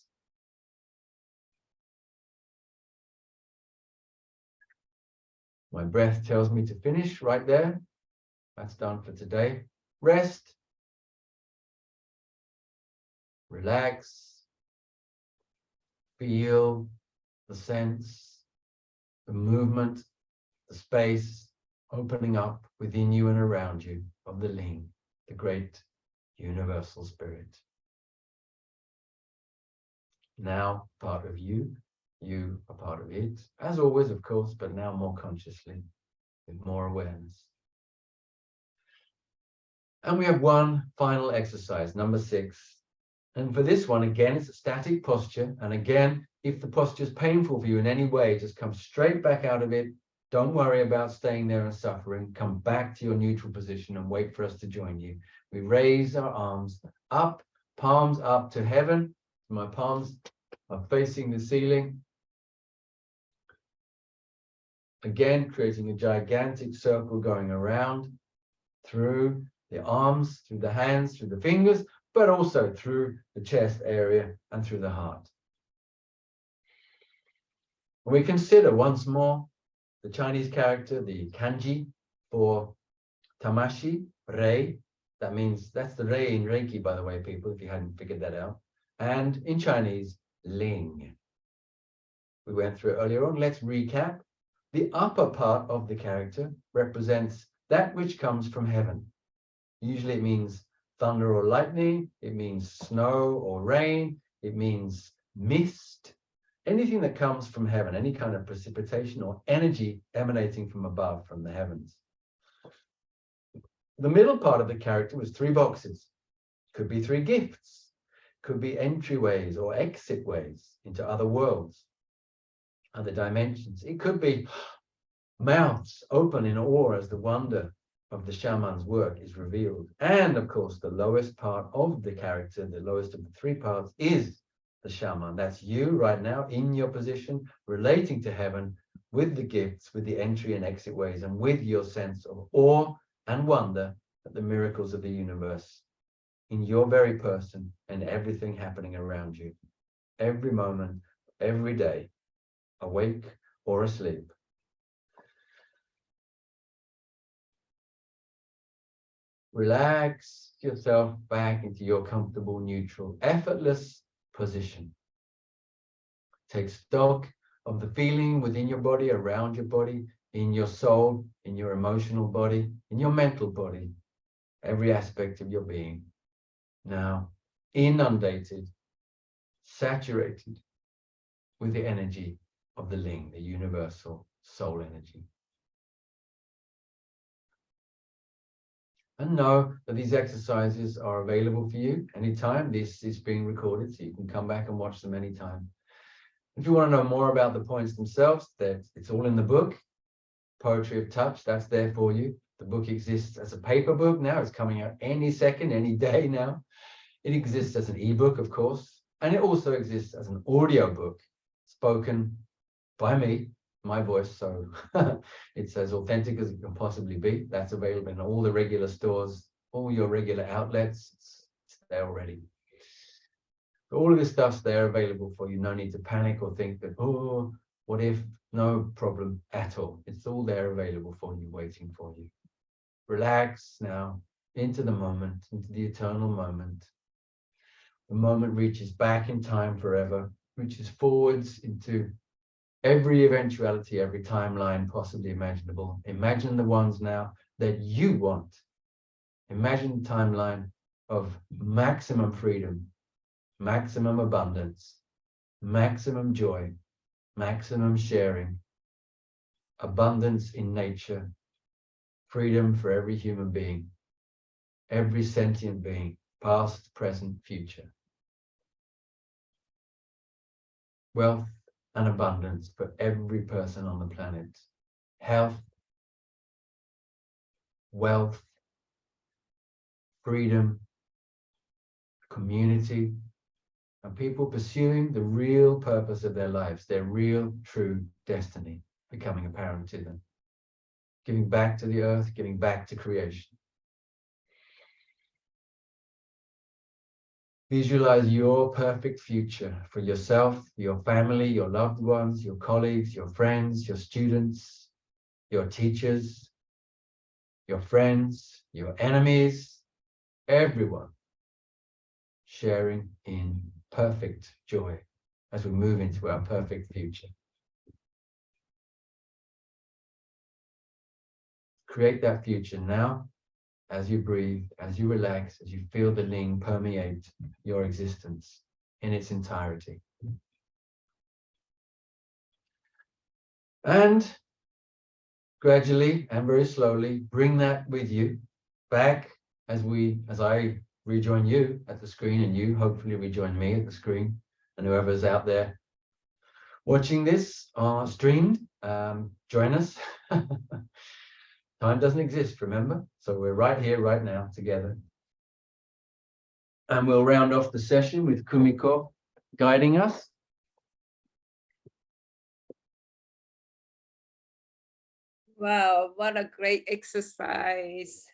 My breath tells me to finish right there. That's done for today. Rest. Relax. Feel the sense, the movement, the space opening up within you and around you of the Ling, the great universal spirit. Now part of you, you are part of it, as always, of course, but now more consciously, with more awareness. And we have one final exercise, number 6. And for this one, again, it's a static posture. And again, if the posture is painful for you in any way, just come straight back out of it. Don't worry about staying there and suffering. Come back to your neutral position and wait for us to join you. We raise our arms up, palms up to heaven. My palms are facing the ceiling. Again, creating a gigantic circle going around through the arms, through the hands, through the fingers, but also through the chest area and through the heart. We consider once more the Chinese character, the kanji for tamashi, rei. That means, that's the rei in Reiki, by the way, people, if you hadn't figured that out. And in Chinese, ling. We went through it earlier on. Let's recap. The upper part of the character represents that which comes from heaven. Usually it means thunder or lightning. It means snow or rain. It means mist, anything that comes from heaven, any kind of precipitation or energy emanating from above, from the heavens. The middle part of the character was 3 boxes. Could be 3 gifts, could be entryways or exit ways into other worlds, other dimensions. It could be mouths open in awe as the wonder of the shaman's work is revealed. And of course, the lowest part of the character, the lowest of the 3 parts, is the shaman. That's you right now in your position, relating to heaven with the gifts, with the entry and exit ways, and with your sense of awe and wonder at the miracles of the universe in your very person and everything happening around you, every moment, every day, awake or asleep. Relax yourself back into your comfortable, neutral, effortless position. Take stock of the feeling within your body, around your body, in your soul, in your emotional body, in your mental body, every aspect of your being. Now, inundated, saturated with the energy of the Ling, the universal soul energy. And know that these exercises are available for you anytime. This is being recorded, so you can come back and watch them anytime. If you want to know more about the points themselves, that it's all in the book, Poetry of Touch. That's there for you. The book exists as a paper book now. It's coming out any second, any day now. It exists as an ebook, of course, and it also exists as an audio book, spoken by me, my voice, so it's as authentic as it can possibly be. That's available in all the regular stores, all your regular outlets. It's there already. All of this stuff's there available for you. No need to panic or think that, oh, what if? No problem at all. It's all there available for you, waiting for you. Relax now into the moment, into the eternal moment. The moment reaches back in time forever, reaches forwards into every eventuality, every timeline possibly imaginable. Imagine the ones now that you want. Imagine the timeline of maximum freedom, maximum abundance, maximum joy, maximum sharing, abundance in nature, freedom for every human being, every sentient being, past, present, future. Wealth and abundance for every person on the planet. Health, wealth, freedom, community, and people pursuing the real purpose of their lives, their real, true destiny becoming apparent to them. Giving back to the earth, giving back to creation. Visualize your perfect future for yourself, your family, your loved ones, your colleagues, your friends, your students, your teachers, your friends, your enemies, everyone sharing in perfect joy as we move into our perfect future. Create that future now. As you breathe, as you relax, as you feel the Ling permeate your existence in its entirety. And gradually and very slowly bring that with you back as I rejoin you at the screen, and you hopefully rejoin me at the screen, and whoever's out there watching this streamed, join us. Time doesn't exist, remember? So we're right here, right now, together. And we'll round off the session with Kumiko guiding us. Wow, what a great exercise.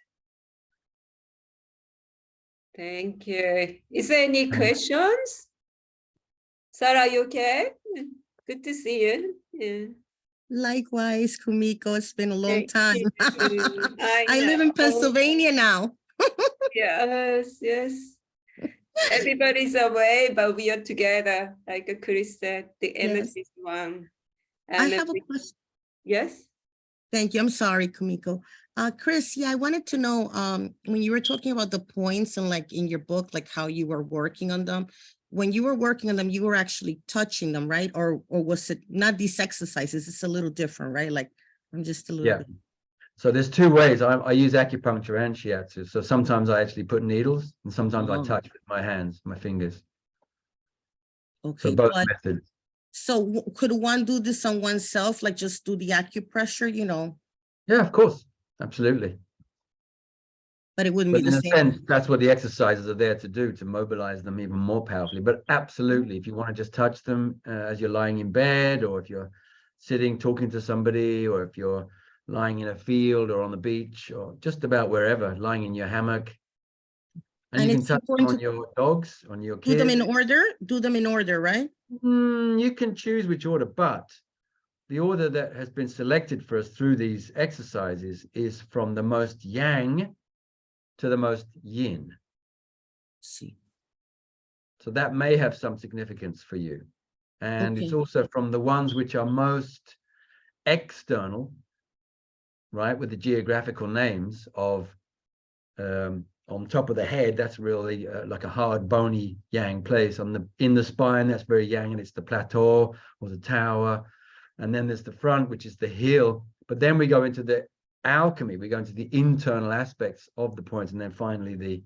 Thank you. Is there any questions? Sarah, you okay? Good to see you. Yeah. Likewise, Kumiko, it's been a long Thank time. you. I live in know. Pennsylvania now. Yes, yes. Everybody's away, but we are together. Like Chris said, the energy Yes. is one. I And have a question. yes. Thank you. I'm sorry, Kumiko. Chris, yeah, I wanted to know when you were talking about the points and like in your book, like how you were working on them, when you were working on them, you were actually touching them, right? Or was it not these exercises? It's a little different, right? Like I'm just a little Yeah. bit. So there's two ways. I use acupuncture and shiatsu. So sometimes I actually put needles and sometimes I Oh. touch with my hands, my fingers. Okay, So both but methods. so could one do this on oneself, like just do the acupressure, you know, Yeah, of course. Absolutely. but it wouldn't But be in the a same? sense, that's what the exercises are there to do, to mobilize them even more powerfully. But absolutely, if you want to just touch them as you're lying in bed, or if you're sitting talking to somebody, or if you're lying in a field or on the beach, or just about wherever, lying in your hammock. And you can it's touch them important on to your dogs, on your do them in kids. order, right? You can choose which order, but the order that has been selected for us through these exercises is from the most yang to the most yin. See. So that may have some significance for you. And it's Okay. also from the ones which are most external, right, with the geographical names of on top of the head, that's really like a hard, bony yang place. In the spine, that's very yang, and it's the plateau or the tower. And then there's the front, which is the heel. But then we go into the alchemy. We go into the internal aspects of the points, and then finally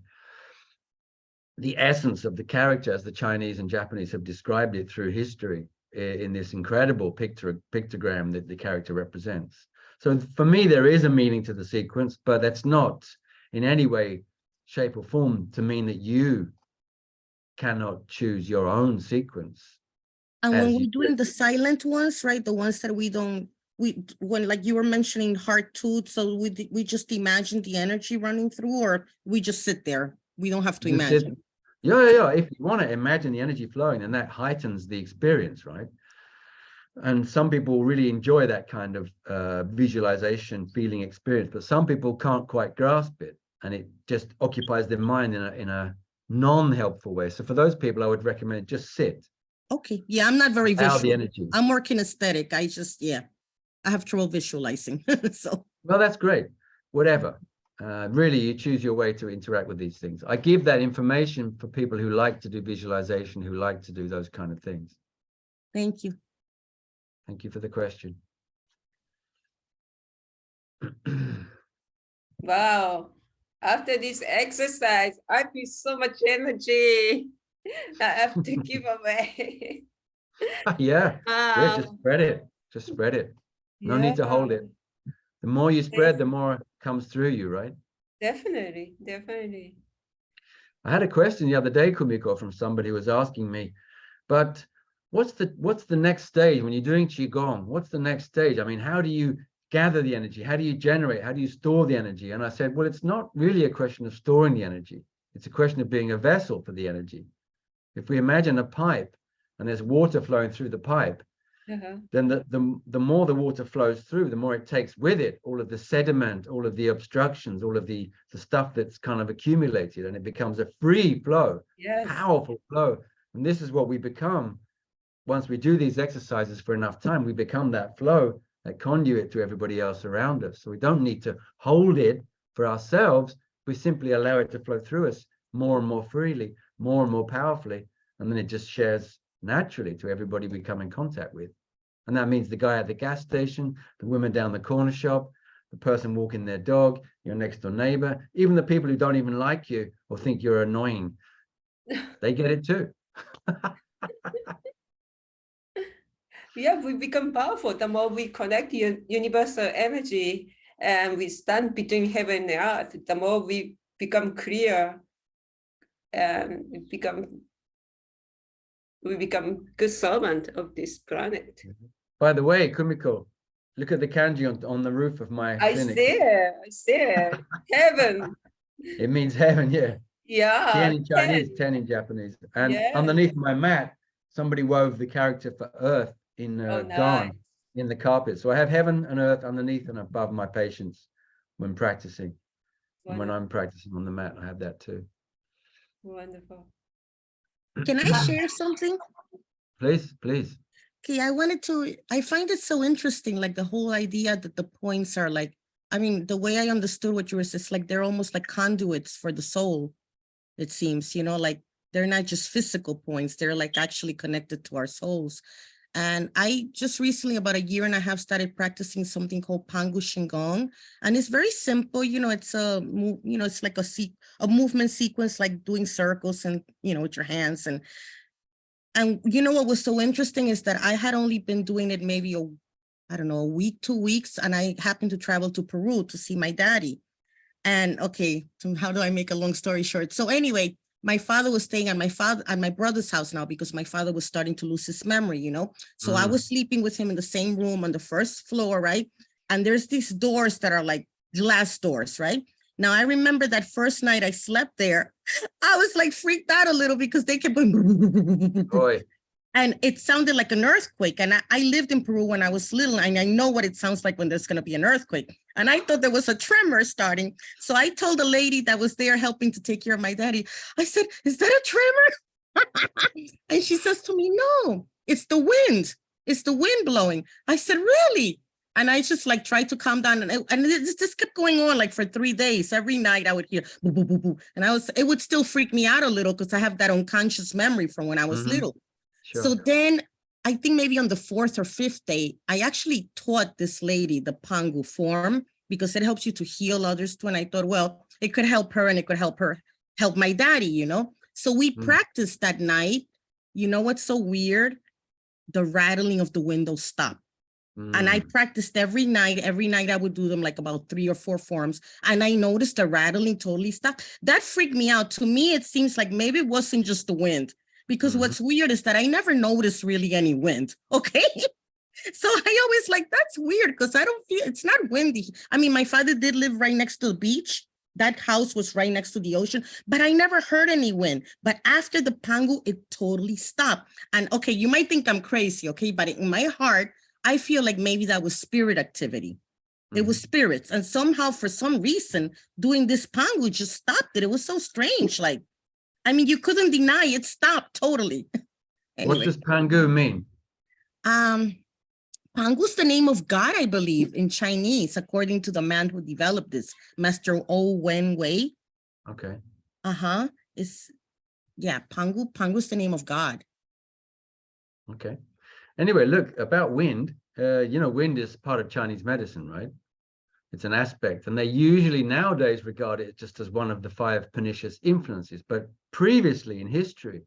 the essence of the character, as the Chinese and Japanese have described it through history in this incredible pictogram that the character represents. So for me, there is a meaning to the sequence, but that's not in any way, shape, or form to mean that you cannot choose your own sequence. And as when you we're doing do. the silent ones, right, the ones that when like you were mentioning heart tooth, so we just imagine the energy running through, or we just sit there, we don't have to Just sit- imagine. yeah. If you want to imagine the energy flowing, then that heightens the experience, right? And some people really enjoy that kind of visualization, feeling experience, but some people can't quite grasp it, and it just occupies their mind in a non-helpful way. So for those people, I would recommend just sit. Okay, yeah, I'm not very Allow the visual. energy. I'm more kinesthetic. I have trouble visualizing. So Well, that's great. Whatever. Really, you choose your way to interact with these things. I give that information for people who like to do visualization, who like to do those kind of things. thank you. Thank you for the question. Wow. After this exercise, I feel so much energy. I have to give away. Yeah, just Wow. spread it. Just spread it. No need to hold it. The more you spread, the more it comes through you, right? Definitely, definitely. I had a question the other day, Kumiko, from somebody who was asking me, but what's the next stage when you're doing Qigong? What's the next stage? I mean, how do you gather the energy? How do you generate? How do you store the energy? And I said, well, it's not really a question of storing the energy. It's a question of being a vessel for the energy. If we imagine a pipe and there's water flowing through the pipe, then the more the water flows through, the more it takes with it all of the sediment, all of the obstructions, all of the stuff that's kind of accumulated, and it becomes a free flow, powerful flow. And this is what we become once we do these exercises for enough time. We become that flow, that conduit to everybody else around us. So we don't need to hold it for ourselves. We simply allow it to flow through us more and more freely, more and more powerfully, and then it just shares naturally to everybody we come in contact with. And that means the guy at the gas station, the woman down the corner shop, the person walking their dog, your next door neighbor, even the people who don't even like you or think you're annoying, they get it too. Yeah, we become powerful the more we connect universal energy, and we stand between heaven and earth. The more we become clear, and we become good servant of this planet. By the way, Kumiko, look at the kanji on the roof of my clinic. I see it. Heaven. It means heaven, yeah. Yeah. 10 in Chinese, 10 in Japanese. And underneath my mat, somebody wove the character for earth in Gan in the carpet. So I have heaven and earth underneath and above my patients when practicing. And when I'm practicing on the mat, I have that too. Wonderful. Can I share something? Please, please. Okay, I find it so interesting, like the whole idea that the points are like, I mean, the way I understood what you were saying, it's like they're almost like conduits for the soul, it seems, like They're not just physical points. They're like actually connected to our souls. And I just recently, about a year and a half, started practicing something called Pangu Shingon. And it's very simple. It's it's like a movement sequence, like doing circles and, with your hands. And what was so interesting is that I had only been doing it maybe a week, 2 weeks. And I happened to travel to Peru to see my daddy. And okay, so how do I make a long story short? So anyway, my father was staying at my brother's house now because my father was starting to lose his memory, So I was sleeping with him in the same room on the first floor, right? And there's these doors that are like glass doors, right? Now, I remember that first night I slept there, I was like freaked out a little because they kept going. Boy. And it sounded like an earthquake. And I lived in Peru when I was little, and I know what it sounds like when there's going to be an earthquake. And I thought there was a tremor starting. So I told the lady that was there helping to take care of my daddy, I said, is that a tremor? And she says to me, no, it's the wind. It's the wind blowing. I said, really? And I just like tried to calm down. And this kept going on like for 3 days. Every night I would hear boo, boo, boo, boo. And it would still freak me out a little because I have that unconscious memory from when I was little. Sure. So then I think maybe on the 4th or 5th day, I actually taught this lady the Pangu form because it helps you to heal others too. And I thought, well, it could help her and it could help my daddy, So we practiced that night. You know what's so weird? The rattling of the windows stopped. And I practiced every night. Every night I would do them like about 3 or 4 forms. And I noticed the rattling totally stopped. That freaked me out. To me, it seems like maybe it wasn't just the wind. Because what's weird is that I never noticed really any wind. Okay. So I always like, that's weird because I don't feel it's not windy. I mean, my father did live right next to the beach. That house was right next to the ocean, but I never heard any wind. But after the Pangu, it totally stopped. And okay, you might think I'm crazy, okay? But in my heart, I feel like maybe that was spirit activity. It was spirits. And somehow, for some reason, doing this Pangu just stopped it. It was so strange. Like, I mean, you couldn't deny it stopped totally. Anyway. What does Pangu mean? Pangu's the name of God, I believe, in Chinese, according to the man who developed this, Master O Wen Wei. Okay. Pangu's the name of God. Okay. Anyway, look, about wind, wind is part of Chinese medicine, right? It's an aspect, and they usually nowadays regard it just as one of the 5 pernicious influences. But previously in history,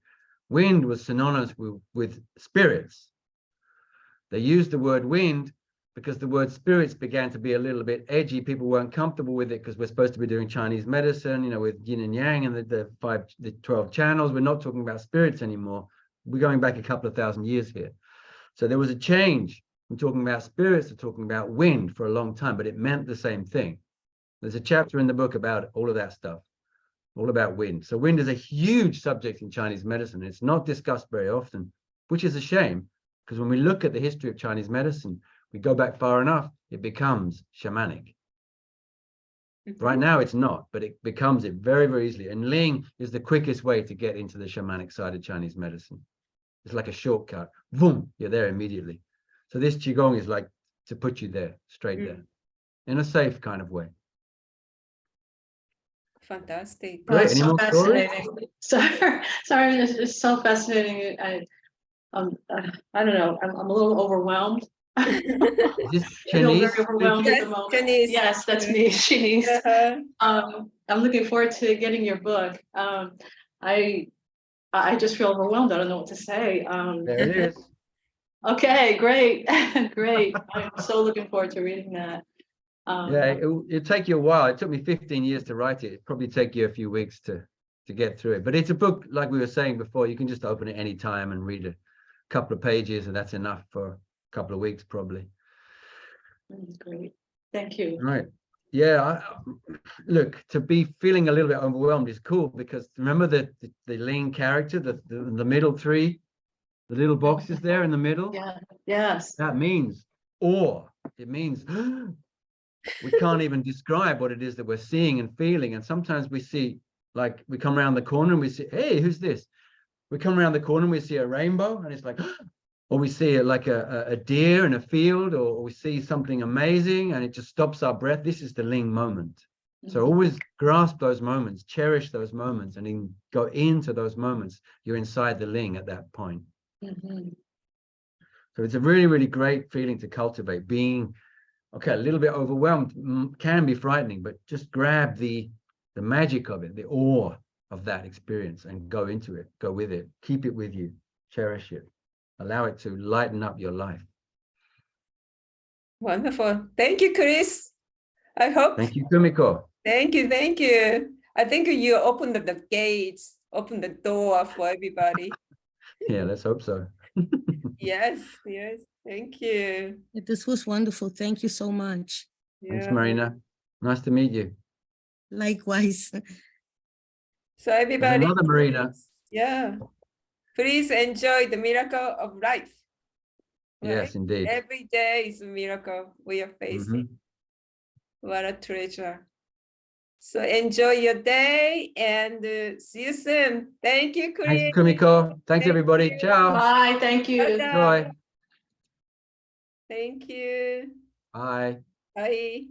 wind was synonymous with spirits. They used the word wind because the word spirits began to be a little bit edgy. People weren't comfortable with it because we're supposed to be doing Chinese medicine, with yin and yang and the 12 channels. We're not talking about spirits anymore. We're going back a couple of thousand years here. So there was a change from talking about spirits to talking about wind for a long time, but it meant the same thing. There's a chapter in the book about all of that stuff, all about wind. So wind is a huge subject in Chinese medicine. It's not discussed very often, which is a shame, because when we look at the history of Chinese medicine, we go back far enough, it becomes shamanic. Right now it's not, but it becomes it very, very easily. And Ling is the quickest way to get into the shamanic side of Chinese medicine. It's like a shortcut. Boom, you're there immediately. So this Qigong is like to put you there, straight there, in a safe kind of way. Fantastic. Great. Oh, Any so more fascinating. Sorry, it's so fascinating. I don't know. I'm a little overwhelmed. Is this I feel Chinese? very overwhelmed at the Yes, moment. Chinese. Yes, that's me, Chinese. Uh-huh. I'm looking forward to getting your book. I just feel overwhelmed. I don't know what to say. There it is. Okay, great, great. I'm so looking forward to reading that. Yeah, it'll take you a while. It took me 15 years to write it. It'd probably take you a few weeks to get through it. But it's a book, like we were saying before, you can just open it any time and read a couple of pages, and that's enough for a couple of weeks, probably. Great. Thank you. Right. Yeah. Look, to be feeling a little bit overwhelmed is cool, because remember the Ling character, the middle 3, the little boxes there in the middle? Yeah. Yes. That means awe. It means we can't even describe what it is that we're seeing and feeling. And sometimes we see, like, we come around the corner and we see, hey, who's this? We come around the corner and we see a rainbow, and it's like, or we see like a deer in a field, or we see something amazing and it just stops our breath. This is the Ling moment. So always grasp those moments, cherish those moments, and then go into those moments. You're inside the ling at that point. Mhm. So it's a really, really great feeling to cultivate. Being, okay, a little bit overwhelmed can be frightening, but just grab the magic of it, the awe of that experience, and go into it, go with it, keep it with you, cherish it, allow it to lighten up your life. Wonderful. Thank you, Chris. I hope. Thank you, Kumiko. Thank you. Thank you. I think you opened the gates, opened the door for everybody. Yeah, let's hope so. Yes, yes. Thank you. This was wonderful. Thank you so much. Thanks, Yeah. Marina. Nice to meet you. Likewise. So everybody, another Marina. yeah. Please enjoy the miracle of life. Right? Yes, indeed. Every day is a miracle we are facing. What a treasure. So enjoy your day and see you soon. Thank you, Chris. Thanks, Kumiko. Thanks, Thank everybody. you. Ciao. Bye, thank you. Bye-bye. Bye. Thank you. Bye. Bye.